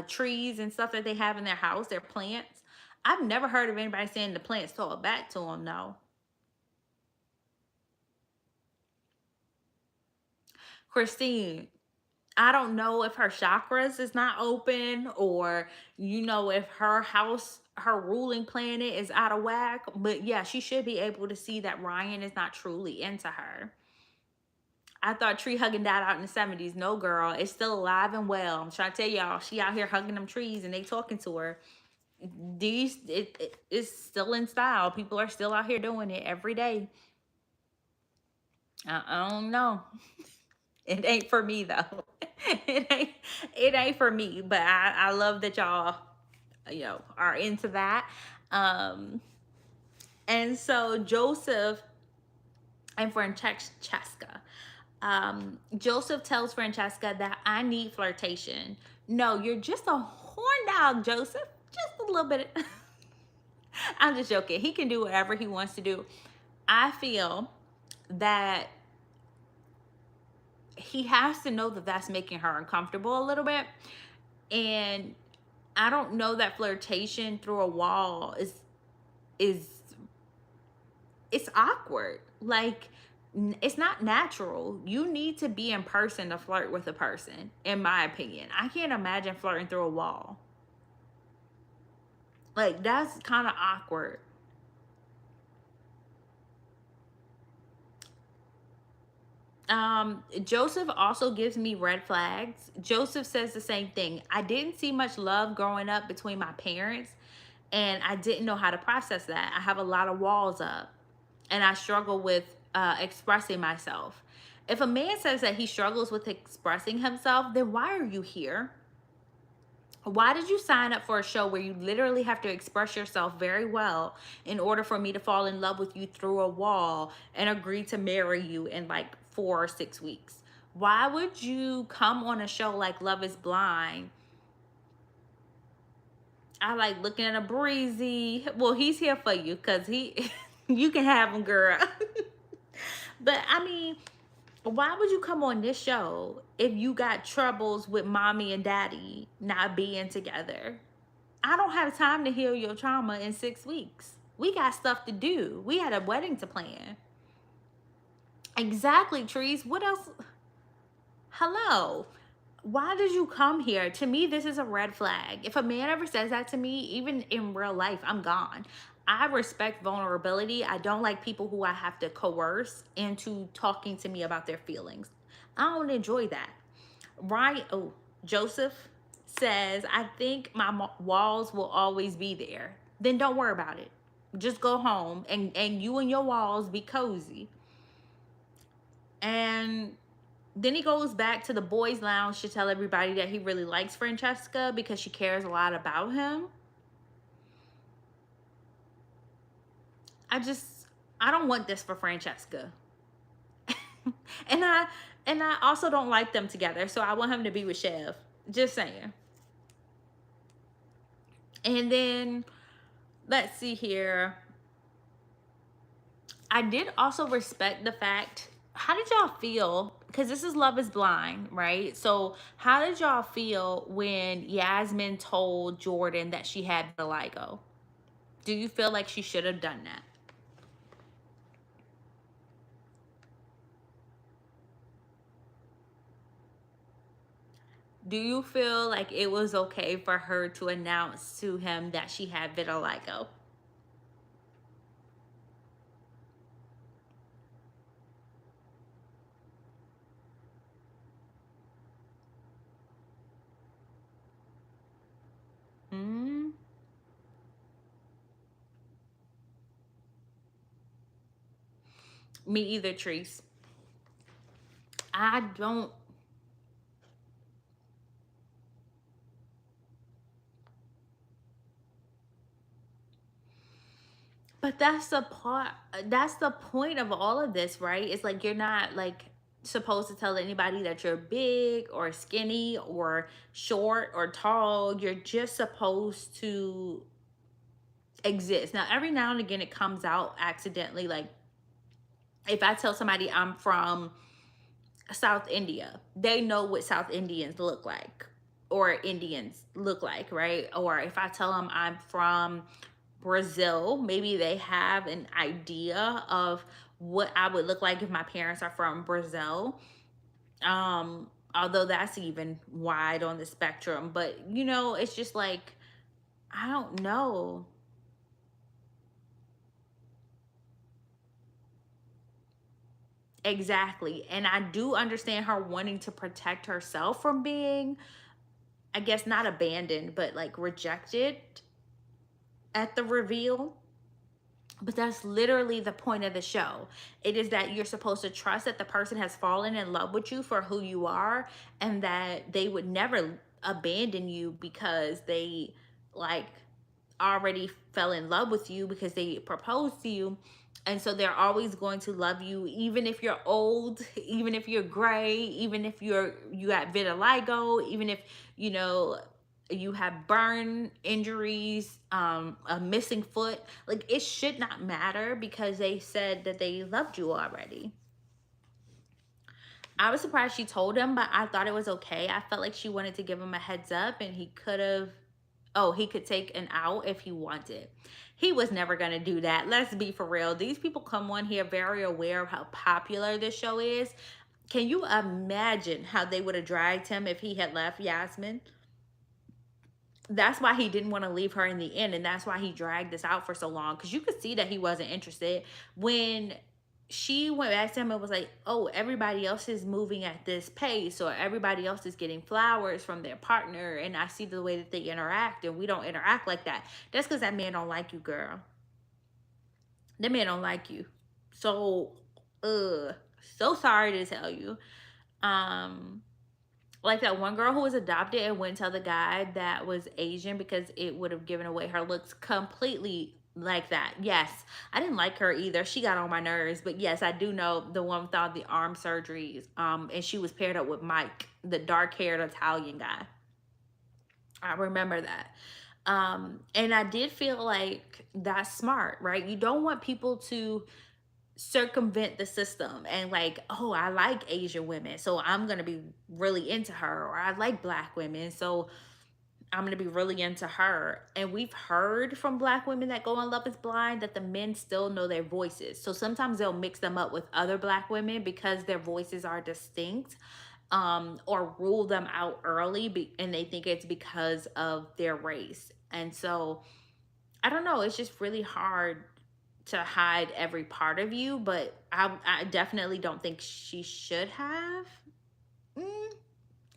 trees and stuff that they have in their house, their plants. I've never heard of anybody saying the plants talk back to them, no. Christine, I don't know if her chakras is not open, or if her ruling planet is out of whack. But yeah, she should be able to see that Ryan is not truly into her. I thought tree hugging died out in the 70s. No, girl, it's still alive and well. I'm trying to tell y'all, she out here hugging them trees and they talking to her. It's still in style. People are still out here doing it every day. I don't know. It ain't for me though. It ain't for me. But I love that y'all are into that. And so Joseph and Francesca. Joseph tells Francesca that I need flirtation. No, you're just a horn dog, Joseph. Just a little bit. I'm just joking. He can do whatever he wants to do. I feel that he has to know that that's making her uncomfortable a little bit. And I don't know that flirtation through a wall is it's awkward. Like, it's not natural. You need to be in person to flirt with a person, in my opinion. I can't imagine flirting through a wall. Like, that's kind of awkward. Joseph also gives me red flags. Joseph says the same thing. I didn't see much love growing up between my parents, and I didn't know how to process that. I have a lot of walls up, and I struggle with expressing myself. If a man says that he struggles with expressing himself, then why are you here? Why did you sign up for a show where you literally have to express yourself very well in order for me to fall in love with you through a wall and agree to marry you in like 4 or 6 weeks? Why would you come on a show like Love is Blind? I like looking at a breezy. Well, he's here for you because he, you can have him, girl. But I mean, why would you come on this show if you got troubles with mommy and daddy not being together? I don't have time to heal your trauma in 6 weeks. We got stuff to do. We had a wedding to plan. Exactly, Trees. What else? Hello. Why did you come here? To me, this is a red flag. If a man ever says that to me, even in real life, I'm gone. I respect vulnerability. I don't like people who I have to coerce into talking to me about their feelings. I don't enjoy that. Right? Oh, Joseph says, I think my walls will always be there. Then don't worry about it. Just go home and you and your walls be cozy. And then he goes back to the boys' lounge to tell everybody that he really likes Francesca because she cares a lot about him. I don't want this for Francesca. and I also don't like them together, so I want him to be with Chev. Just saying. And then let's see here. I did also respect the fact, how did y'all feel? Because this is Love is Blind, right? So how did y'all feel when Yasmin told Jordan that she had vitiligo? Do you feel like she should have done that? Do you feel like it was okay for her to announce to him that she had vitiligo? Mm, me either, Treese. I don't. But that's the part. That's the point of all of this, right? It's like you're not like supposed to tell anybody that you're big or skinny or short or tall. You're just supposed to exist. Now, every now and again, it comes out accidentally. Like if I tell somebody I'm from South India, they know what South Indians look like or Indians look like, right? Or if I tell them I'm from Brazil, maybe they have an idea of what I would look like if my parents are from Brazil. Although that's even wide on the spectrum, but it's just like I don't know. Exactly. And I do understand her wanting to protect herself from being, I guess, not abandoned, but like rejected at the reveal. But that's literally the point of the show. It is that you're supposed to trust that the person has fallen in love with you for who you are and that they would never abandon you because they like already fell in love with you because they proposed to you. And so they're always going to love you, even if you're old, even if you're gray, even if you got vitiligo, even if you know you have burn injuries, a missing foot. Like it should not matter because they said that they loved you already. I was surprised she told him, but I thought it was okay. I felt like she wanted to give him a heads up and he could have, oh, he could take an out if he wanted. He was never going to do that. Let's be for real. These people come on here very aware of how popular this show is. Can you imagine how they would have dragged him if he had left Yasmin? that's why he didn't want to leave her in the end, and that's why he dragged this out for so long, because you could see that he wasn't interested. When she went back to him and was like, oh, everybody else is moving at this pace, or everybody else is getting flowers from their partner, and I see the way that they interact and we don't interact like that. That's because that man don't like you, girl. That man don't like you. So so sorry to tell you. um like that one girl who was adopted and went to tell the guy that was Asian because it would have given away her looks completely, like that. Yes, I didn't like her either. She got on my nerves. But yes, I do know the one with all the arm surgeries. And she was paired up with Mike, the dark-haired Italian guy. I remember that. And I did feel like that's smart, right? You don't want people to circumvent the system and like, oh, I like Asian women, so I'm gonna be really into her, or I like black women, so I'm gonna be really into her. And we've heard from black women that go on Love is Blind that the men still know their voices, so sometimes they'll mix them up with other black women because their voices are distinct, or rule them out early, and they think it's because of their race. And so I don't know, it's just really hard to hide every part of you, but I definitely don't think she should have. Mm,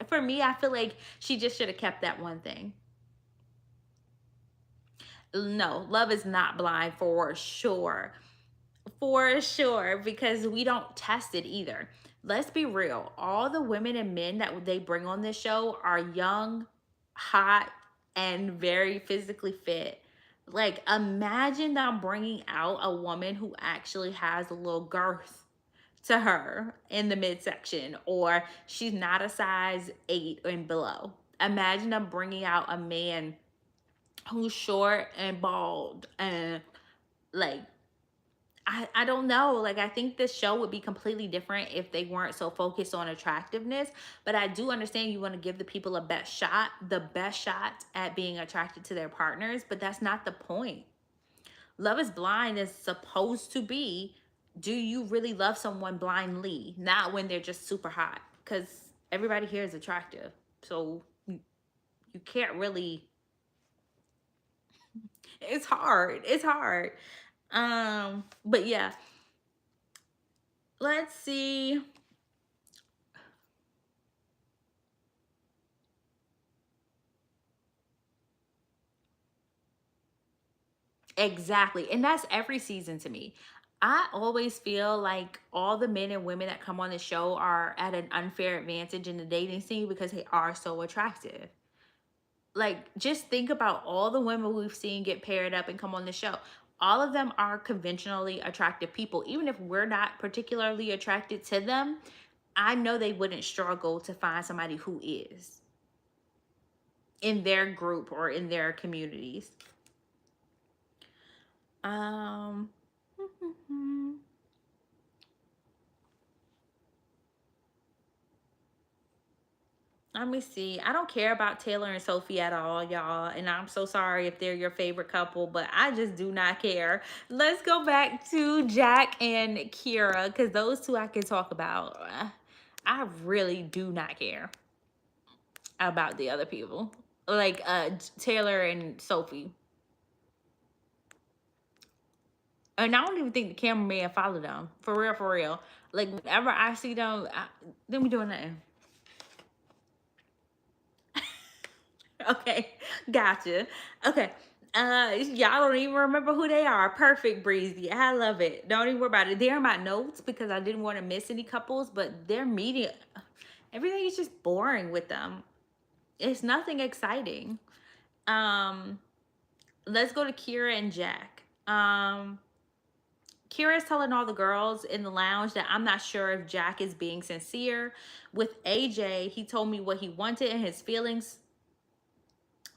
for me, I feel like she just should have kept that one thing. No, Love is not blind for sure. For sure, because we don't test it either. Let's be real. All the women and men that they bring on this show are young, hot, and very physically fit. Like, imagine them bringing out a woman who actually has a little girth to her in the midsection, or she's not a size 8 and below. Imagine them bringing out a man who's short and bald and like, I don't know. Like, I think this show would be completely different if they weren't so focused on attractiveness. But I do understand you want to give the people the best shot at being attracted to their partners. But that's not the point. Love is Blind is supposed to be, do you really love someone blindly? Not when they're just super hot. Because everybody here is attractive. So you can't really, it's hard. It's hard. But yeah, let's see. Exactly. And that's every season to me. I always feel like all the men and women that come on the show are at an unfair advantage in the dating scene because they are so attractive. Like, just think about all the women we've seen get paired up and come on the show. All of them are conventionally attractive people. Even if we're not particularly attracted to them, I know they wouldn't struggle to find somebody who is in their group or in their communities. Um, let me see. I don't care about Taylor and Sophie at all, y'all. And I'm so sorry if they're your favorite couple, but I just do not care. Let's go back to Jack and Ciara, because those two I can talk about. I really do not care about the other people. Like Taylor and Sophie. And I don't even think the cameraman followed them. For real, for real. Like, whenever I see them, they be doing nothing. Okay, gotcha. Okay. Y'all don't even remember who they are. Perfect, Breezy. I love it. Don't even worry about it. They're in my notes because I didn't want to miss any couples, but their media, everything is just boring with them. It's nothing exciting. Um, let's go to Kira and Jack. Kira's telling all the girls in the lounge that I'm not sure if Jack is being sincere. With AJ, he told me what he wanted and his feelings.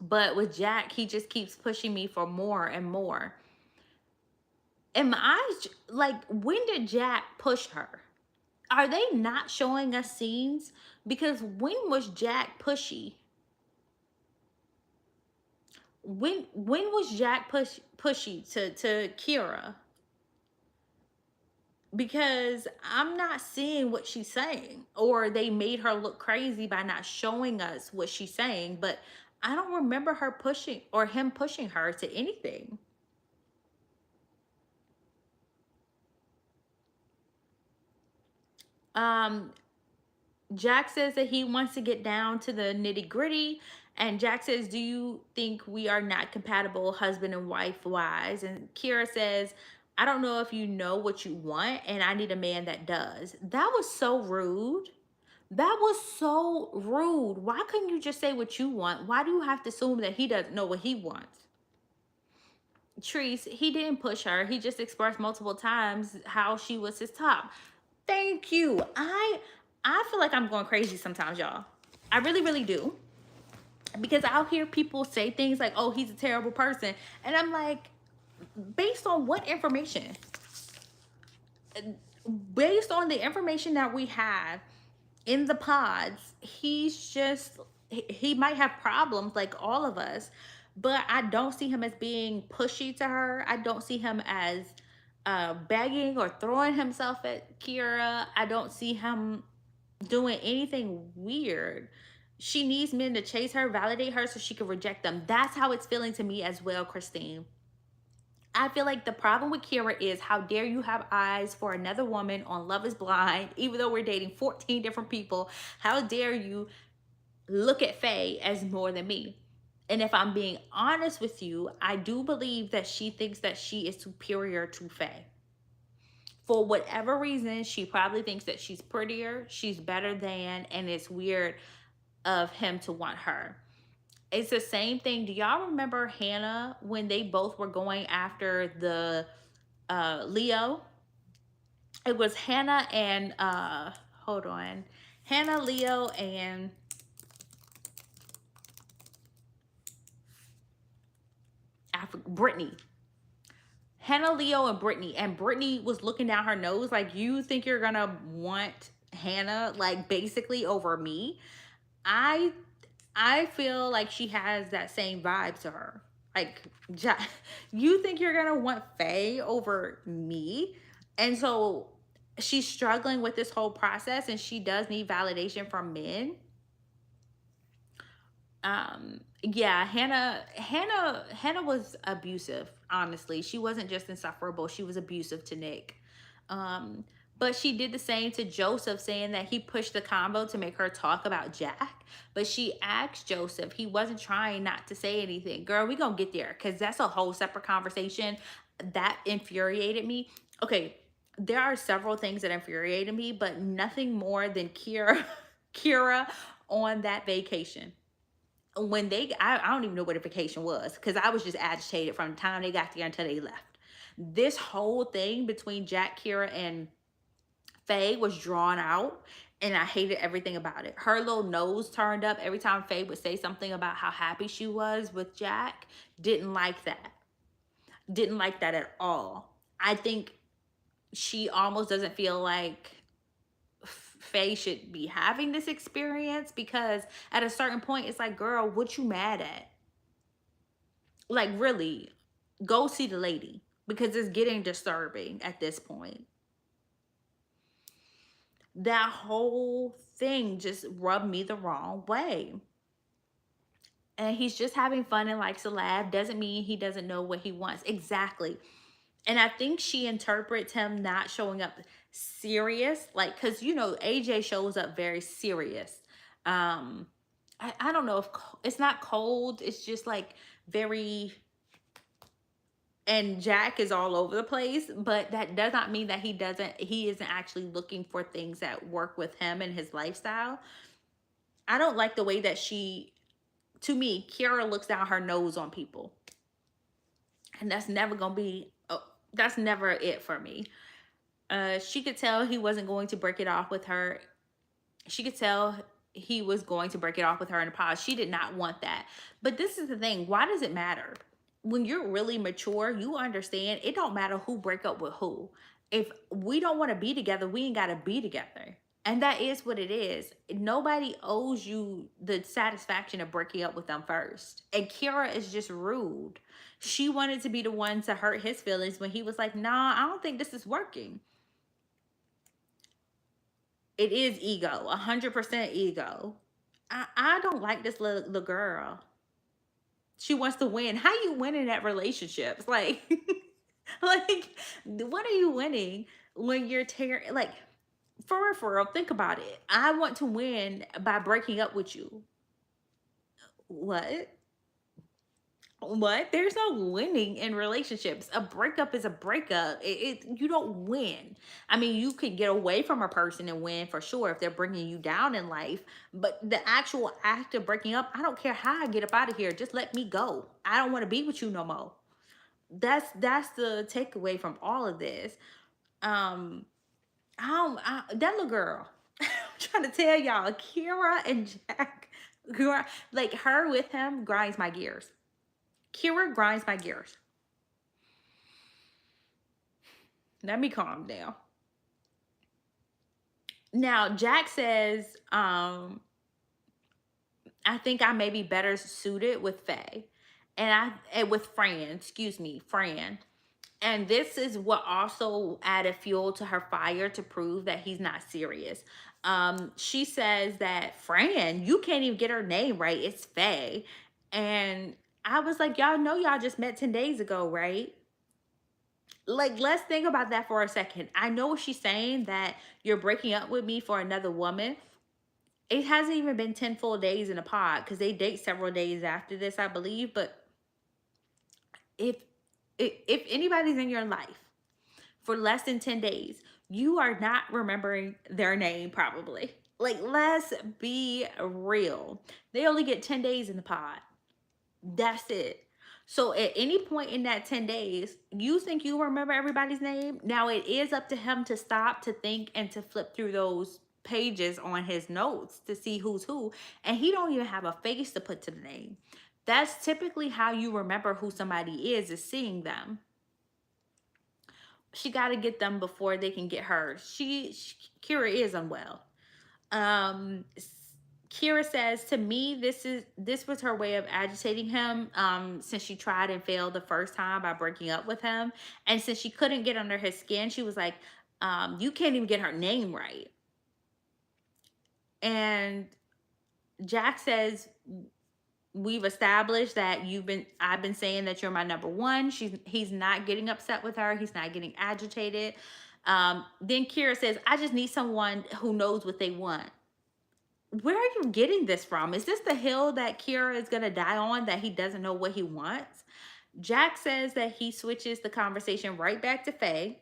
But with Jack, he just keeps pushing me for more and more. Am I like, when did Jack push her? Are they not showing us scenes? Because when was Jack pushy? When was Jack pushy to Kira? Because I'm not seeing what she's saying, or they made her look crazy by not showing us what she's saying. But I don't remember her pushing or him pushing her to anything. Um, Jack says that he wants to get down to the nitty gritty. And Jack says, do you think we are not compatible husband and wife wise? And Ciara says, I don't know if you know what you want, and I need a man that does. That was so rude. That was so rude. Why couldn't you just say what you want? Why do you have to assume that he doesn't know what he wants? Treese, he didn't push her. He just expressed multiple times how she was his top. Thank you. I feel like I'm going crazy sometimes, y'all. I really, really do. Because I'll hear people say things like, oh, he's a terrible person. And I'm like, based on what information? Based on the information that we have in the pods, he might have problems like all of us, but I don't see him as being pushy to her. I don't see him as begging or throwing himself at Ciara. I don't see him doing anything weird. She needs men to chase her, validate her so she can reject them. That's how it's feeling to me as well, Christine. I feel like the problem with Ciara is, how dare you have eyes for another woman on Love is Blind, even though we're dating 14 different people. How dare you look at Faye as more than me? And if I'm being honest with you, I do believe that she thinks that she is superior to Faye. For whatever reason, she probably thinks that she's prettier, she's better than, and it's weird of him to want her. It's the same thing. Do y'all remember Hannah when they both were going after the Leo? It was Hannah and hold on. Hannah, Leo, and Brittany. Hannah, Leo, and Brittany. And Brittany was looking down her nose like, you think you're gonna want Hannah like basically over me? I feel like she has that same vibe to her. Like, you think you're gonna want Faye over me? And so she's struggling with this whole process, and she does need validation from men. Yeah, Hannah was abusive. Honestly, she wasn't just insufferable, she was abusive to Nick. um but she did the same to Joseph, saying that he pushed the combo to make her talk about Jack. But she asked Joseph, he wasn't trying not to say anything. Girl, we gonna get there because that's a whole separate conversation. That infuriated me. Okay, there are several things that infuriated me, but nothing more than Ciara on that vacation. When I don't even know what a vacation was, because I was just agitated from the time they got there until they left. This whole thing between Jack, Ciara, and Faye was drawn out, and I hated everything about it. Her little nose turned up every time Faye would say something about how happy she was with Jack. Didn't like that. Didn't like that at all. I think she almost doesn't feel like Faye should be having this experience, because at a certain point it's like, girl, what you mad at? Like, really, go see the lady, because it's getting disturbing at this point. That whole thing just rubbed me the wrong way. And he's just having fun and likes to laugh doesn't mean he doesn't know what he wants. Exactly. And I think she interprets him not showing up serious, like, because AJ shows up very serious. I don't know if it's not cold, it's just like very, and Jack is all over the place, but that does not mean that he isn't actually looking for things that work with him and his lifestyle. I don't like the way that to me, Ciara looks down her nose on people. And that's never gonna be, that's never it for me. She could tell he wasn't going to break it off with her. She could tell he was going to break it off with her in the past. She did not want that. But this is the thing. Why does it matter? When you're really mature, you understand it don't matter who break up with who. If we don't want to be together, we ain't got to be together. And that is what it is. Nobody owes you the satisfaction of breaking up with them first. And Ciara is just rude. She wanted to be the one to hurt his feelings when he was like, nah, I don't think this is working. It is ego, 100% ego. I don't like this little girl. She wants to win. How you winning at relationships? Like, like, what are you winning when you're tearing? Like, for real, think about it. I want to win by breaking up with you. What? What? There's no winning in relationships. A breakup is a breakup. You don't win. I mean, you could get away from a person and win for sure if they're bringing you down in life. But the actual act of breaking up, I don't care how I get up out of here. Just let me go. I don't want to be with you no more. That's the takeaway from all of this. Um, that little girl. I'm trying to tell y'all, Kira and Jack, like her with him grinds my gears. Kira grinds my gears. Let me calm down. Now, Jack says, I think I may be better suited with Faye. And with Fran, excuse me, Fran. And this is what also added fuel to her fire to prove that he's not serious. She says that Fran, you can't even get her name right. It's Faye. And I was like, y'all know y'all just met 10 days ago, right? Like, let's think about that for a second. I know what she's saying, that you're breaking up with me for another woman. It hasn't even been 10 full days in a pod because they date several days after this, I believe. But if if anybody's in your life for less than 10 days, you are not remembering their name probably. Like, let's be real. They only get 10 days in the pod. That's it. So at any point in that 10 days, you think you remember everybody's name? Now it is up to him to stop, to think, and to flip through those pages on his notes to see who's who. And he don't even have a face to put to the name. That's typically how you remember who somebody is seeing them. She got to get them before they can get her. Kira is unwell. Kira says, to me, this was her way of agitating him, since she tried and failed the first time by breaking up with him. And since she couldn't get under his skin, she was like, you can't even get her name right. And Jack says, we've established that I've been saying that you're my number one. He's not getting upset with her. He's not getting agitated. Then Kira says, I just need someone who knows what they want. Where are you getting this from? Is this the hill that Kira is going to die on, that he doesn't know what he wants? Jack says that he switches the conversation right back to Faye.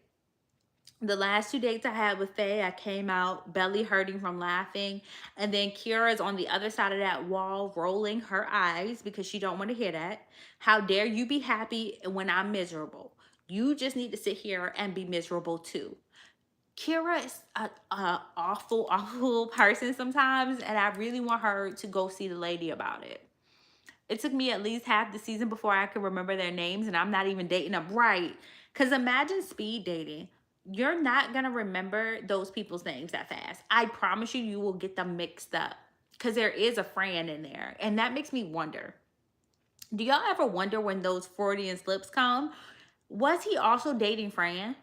The last 2 dates I had with Faye, I came out belly hurting from laughing. And then Kira is on the other side of that wall rolling her eyes because she don't want to hear that. How dare you be happy when I'm miserable? You just need to sit here and be miserable too. Kira is a awful person sometimes, and I really want her to go see the lady about it. It took me at least half the season before I could remember their names, and I'm not even dating them right. Because imagine speed dating. You're not going to remember those people's names that fast. I promise you, you will get them mixed up. Because there is a Fran in there, and that makes me wonder. Do y'all ever wonder when those Freudian slips come? Was he also dating Fran?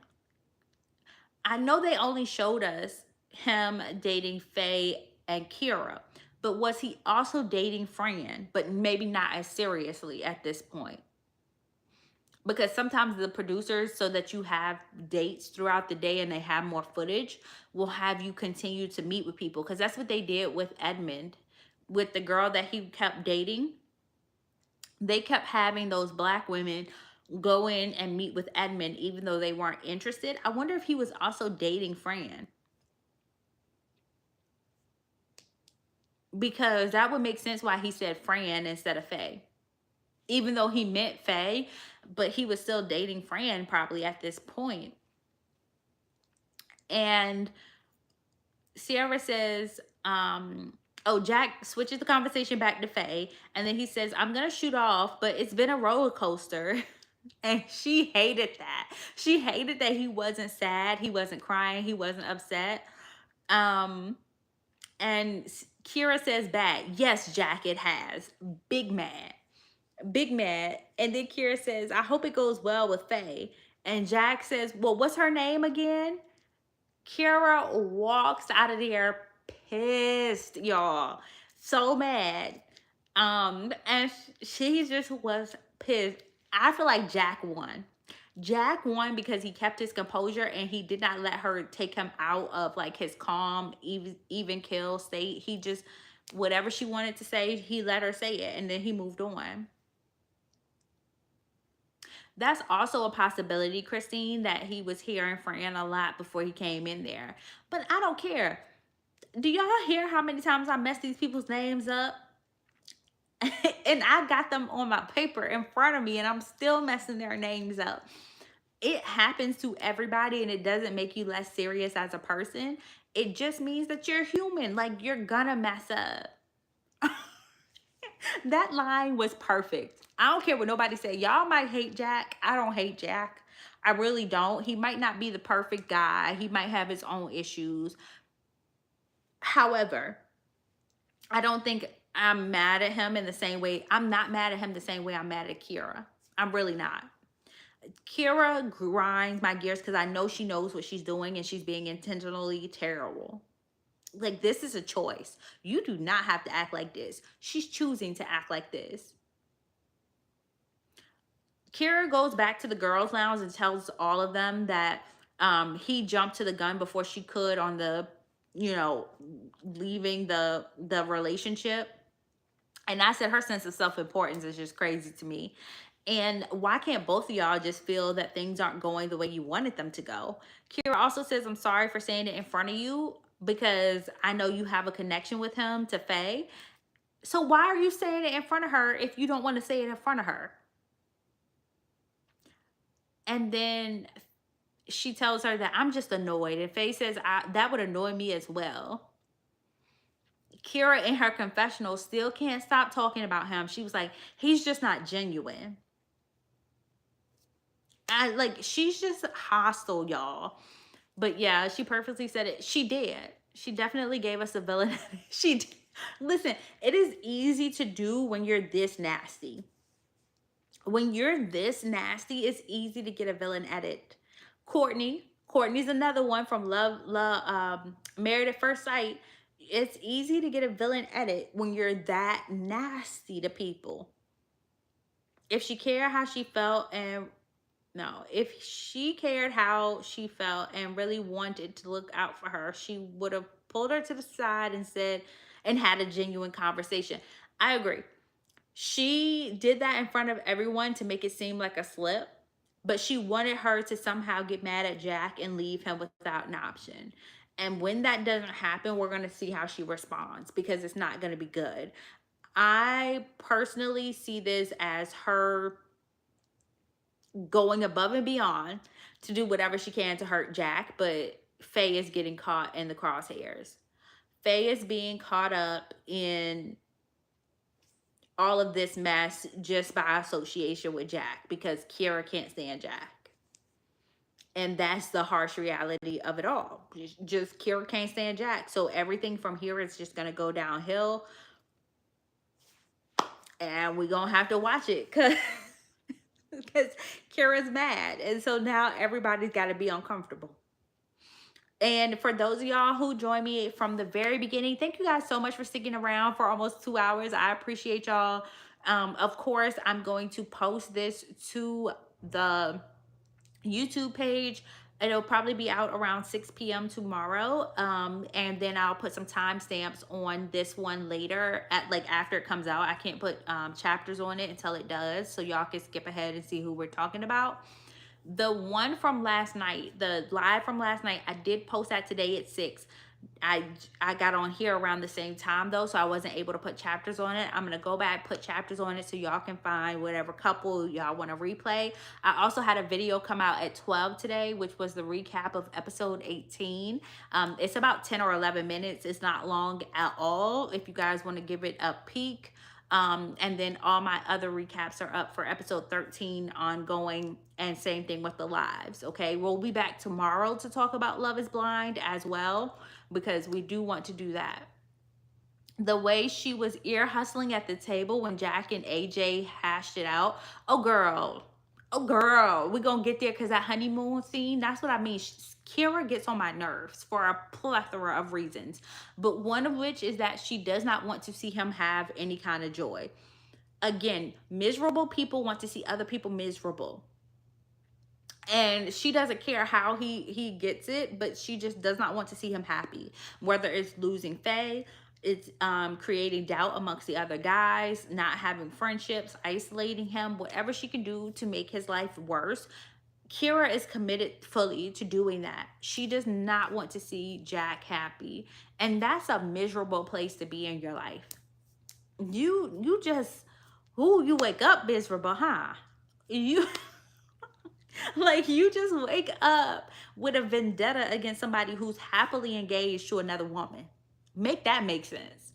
I know they only showed us him dating Faye and Ciara, but was he also dating Fran, but maybe not as seriously at this point? Because sometimes the producers, so that you have dates throughout the day and they have more footage, will have you continue to meet with people. Because that's what they did with Edmund, with the girl that he kept dating. They kept having those black women go in and meet with Edmund even though they weren't interested. I wonder if he was also dating Fran. Because that would make sense why he said Fran instead of Faye. Even though he meant Faye, but he was still dating Fran probably at this point. And Ciara says, Jack switches the conversation back to Faye. And then he says, I'm going to shoot off, but it's been a roller coaster. And she hated that. She hated that he wasn't sad. He wasn't crying. He wasn't upset. And Ciara says back, yes, Jack, it has. Big mad. Big mad. And then Ciara says, I hope it goes well with Faye. And Jack says, well, what's her name again? Ciara walks out of there pissed, y'all. So mad. And she just was pissed. I feel like Jack won. Jack won because he kept his composure and he did not let her take him out of like his calm, even kill state. He just, whatever she wanted to say, he let her say it and then he moved on. That's also a possibility, Christine, that he was hearing Fran a lot before he came in there. But I don't care. Do y'all hear how many times I mess these people's names up? And I got them on my paper in front of me and I'm still messing their names up. It happens to everybody and it doesn't make you less serious as a person. It just means that you're human. Like, you're gonna mess up. That line was perfect. I don't care what nobody say. Y'all might hate Jack. I don't hate Jack. I really don't. He might not be the perfect guy. He might have his own issues. However, I don't think I'm mad at him in the same way. I'm not mad at him the same way I'm mad at Ciara. I'm really not. Ciara grinds my gears because I know she knows what she's doing and she's being intentionally terrible. Like, this is a choice. You do not have to act like this. She's choosing to act like this. Ciara goes back to the girls' lounge and tells all of them that he jumped to the gun before she could on the, leaving the relationship. And I said her sense of self-importance is just crazy to me. And why can't both of y'all just feel that things aren't going the way you wanted them to go? Ciara also says, I'm sorry for saying it in front of you because I know you have a connection with him, to Faye. So why are you saying it in front of her if you don't want to say it in front of her? And then she tells her that I'm just annoyed. And Faye says, that would annoy me as well. Ciara in her confessional still can't stop talking about him. She was like, he's just not genuine. She's just hostile, y'all. But yeah, she perfectly said it. She did. She definitely gave us a villain. She did. Listen, it is easy to do when you're this nasty. When you're this nasty, it's easy to get a villain edit. Courtney's another one from Married at First Sight. It's easy to get a villain edit when you're that nasty to people. If she cared how she felt if she cared how she felt and really wanted to look out for her, she would have pulled her to the side and said, and had a genuine conversation. I agree. She did that in front of everyone to make it seem like a slip, but she wanted her to somehow get mad at Jack and leave him without an option. And when that doesn't happen, we're going to see how she responds because it's not going to be good. I personally see this as her going above and beyond to do whatever she can to hurt Jack, but Faye is getting caught in the crosshairs. Faye is being caught up in all of this mess just by association with Jack because Ciara can't stand Jack. And that's the harsh reality of it all. Just Ciara can't stand Jack. So everything from here is just going to go downhill. And we're going to have to watch it because Ciara's mad. And so now everybody's got to be uncomfortable. And for those of y'all who joined me from the very beginning, thank you guys so much for sticking around for almost 2 hours. I appreciate y'all. Of course, I'm going to post this to the YouTube page. It'll probably be out around 6 p.m. tomorrow. And then I'll put some timestamps on this one later after it comes out. I can't put chapters on it until it does. So y'all can skip ahead and see who we're talking about. The one from last night, the live from last night, I did post that today at 6. I got on here around the same time though, so I wasn't able to put chapters on it. I'm gonna go back, put chapters on it so y'all can find whatever couple y'all want to replay. I also had a video come out at 12 today, which was the recap of episode 18. It's about 10 or 11 minutes. It's not long at all if you guys want to give it a peek. And then all my other recaps are up for episode 13 ongoing, and same thing with the lives. Okay, we'll be back tomorrow to talk about Love is Blind as well, because we do want to do that. The way she was ear hustling at the table when Jack and AJ hashed it out. Oh girl, Oh, girl, we're gonna get there because that honeymoon scene, that's what I mean. Ciara gets on my nerves for a plethora of reasons, but one of which is that she does not want to see him have any kind of joy. Again, miserable people want to see other people miserable. And she doesn't care how he gets it, but she just does not want to see him happy. Whether it's losing Faye, it's creating doubt amongst the other guys, not having friendships, isolating him, whatever she can do to make his life worse. Ciara is committed fully to doing that. She does not want to see Jack happy, and that's a miserable place to be in your life. You just, who, you wake up miserable, huh? You like, you just wake up with a vendetta against somebody who's happily engaged to another woman. Make that make sense.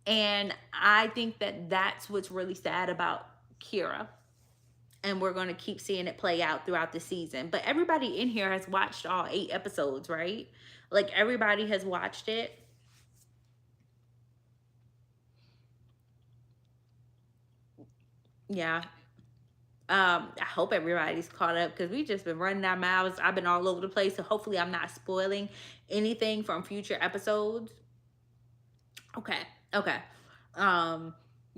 And I think that that's what's really sad about Ciara. And we're going to keep seeing it play out throughout the season. But everybody in here has watched all 8 episodes, right? Like, everybody has watched it. Yeah. I hope everybody's caught up because we've just been running our mouths. I've been all over the place, so hopefully I'm not spoiling anything from future episodes. Okay, okay. Um,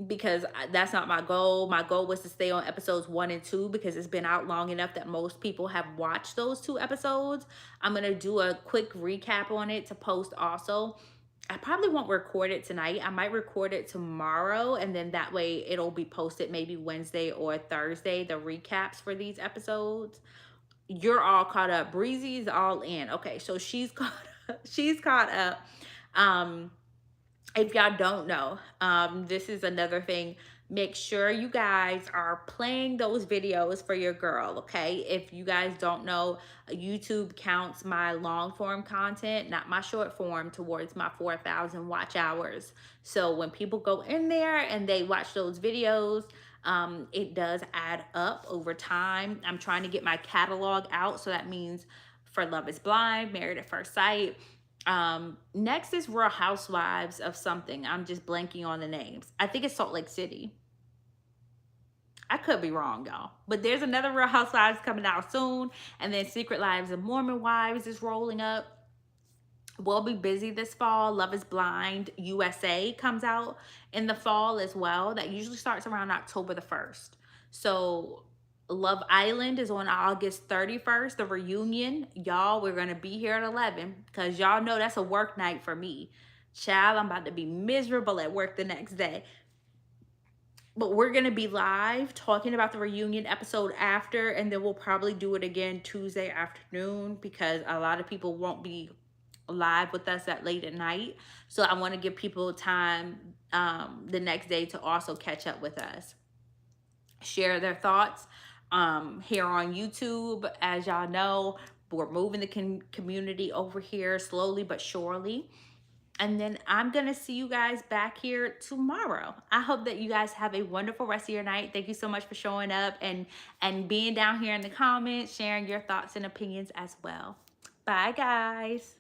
because that's not my goal. My goal was to stay on episodes 1 and 2 because it's been out long enough that most people have watched those 2 episodes. I'm gonna do a quick recap on it to post also. I probably won't record it tonight. I might record it tomorrow, and then that way it'll be posted maybe Wednesday or Thursday, the recaps for these episodes. You're all caught up. Breezy's all in. Okay, so she's caught up. She's caught up. Um, if y'all don't know, this is another thing. Make sure you guys are playing those videos for your girl, okay? If you guys don't know, YouTube counts my long form content, not my short form, towards my 4,000 watch hours. So when people go in there and they watch those videos, it does add up over time. I'm trying to get my catalog out, so that means for Love is Blind, Married at First Sight. Next is Real Housewives of something. I'm just blanking on the names. I think it's Salt Lake City. I could be wrong, y'all. But there's another Real Housewives coming out soon. And then Secret Lives of Mormon Wives is rolling up. We'll be busy this fall. Love is Blind USA comes out in the fall as well. That usually starts around October the 1st. So Love Island is on August 31st, the reunion. Y'all, we're going to be here at 11 because y'all know that's a work night for me. Child, I'm about to be miserable at work the next day. But we're going to be live talking about the reunion episode after, and then we'll probably do it again Tuesday afternoon because a lot of people won't be live with us that late at night. So I want to give people time the next day to also catch up with us. Share their thoughts here on YouTube. As y'all know, we're moving the community over here slowly but surely. And then I'm going to see you guys back here tomorrow. I hope that you guys have a wonderful rest of your night. Thank you so much for showing up and being down here in the comments, sharing your thoughts and opinions as well. Bye, guys.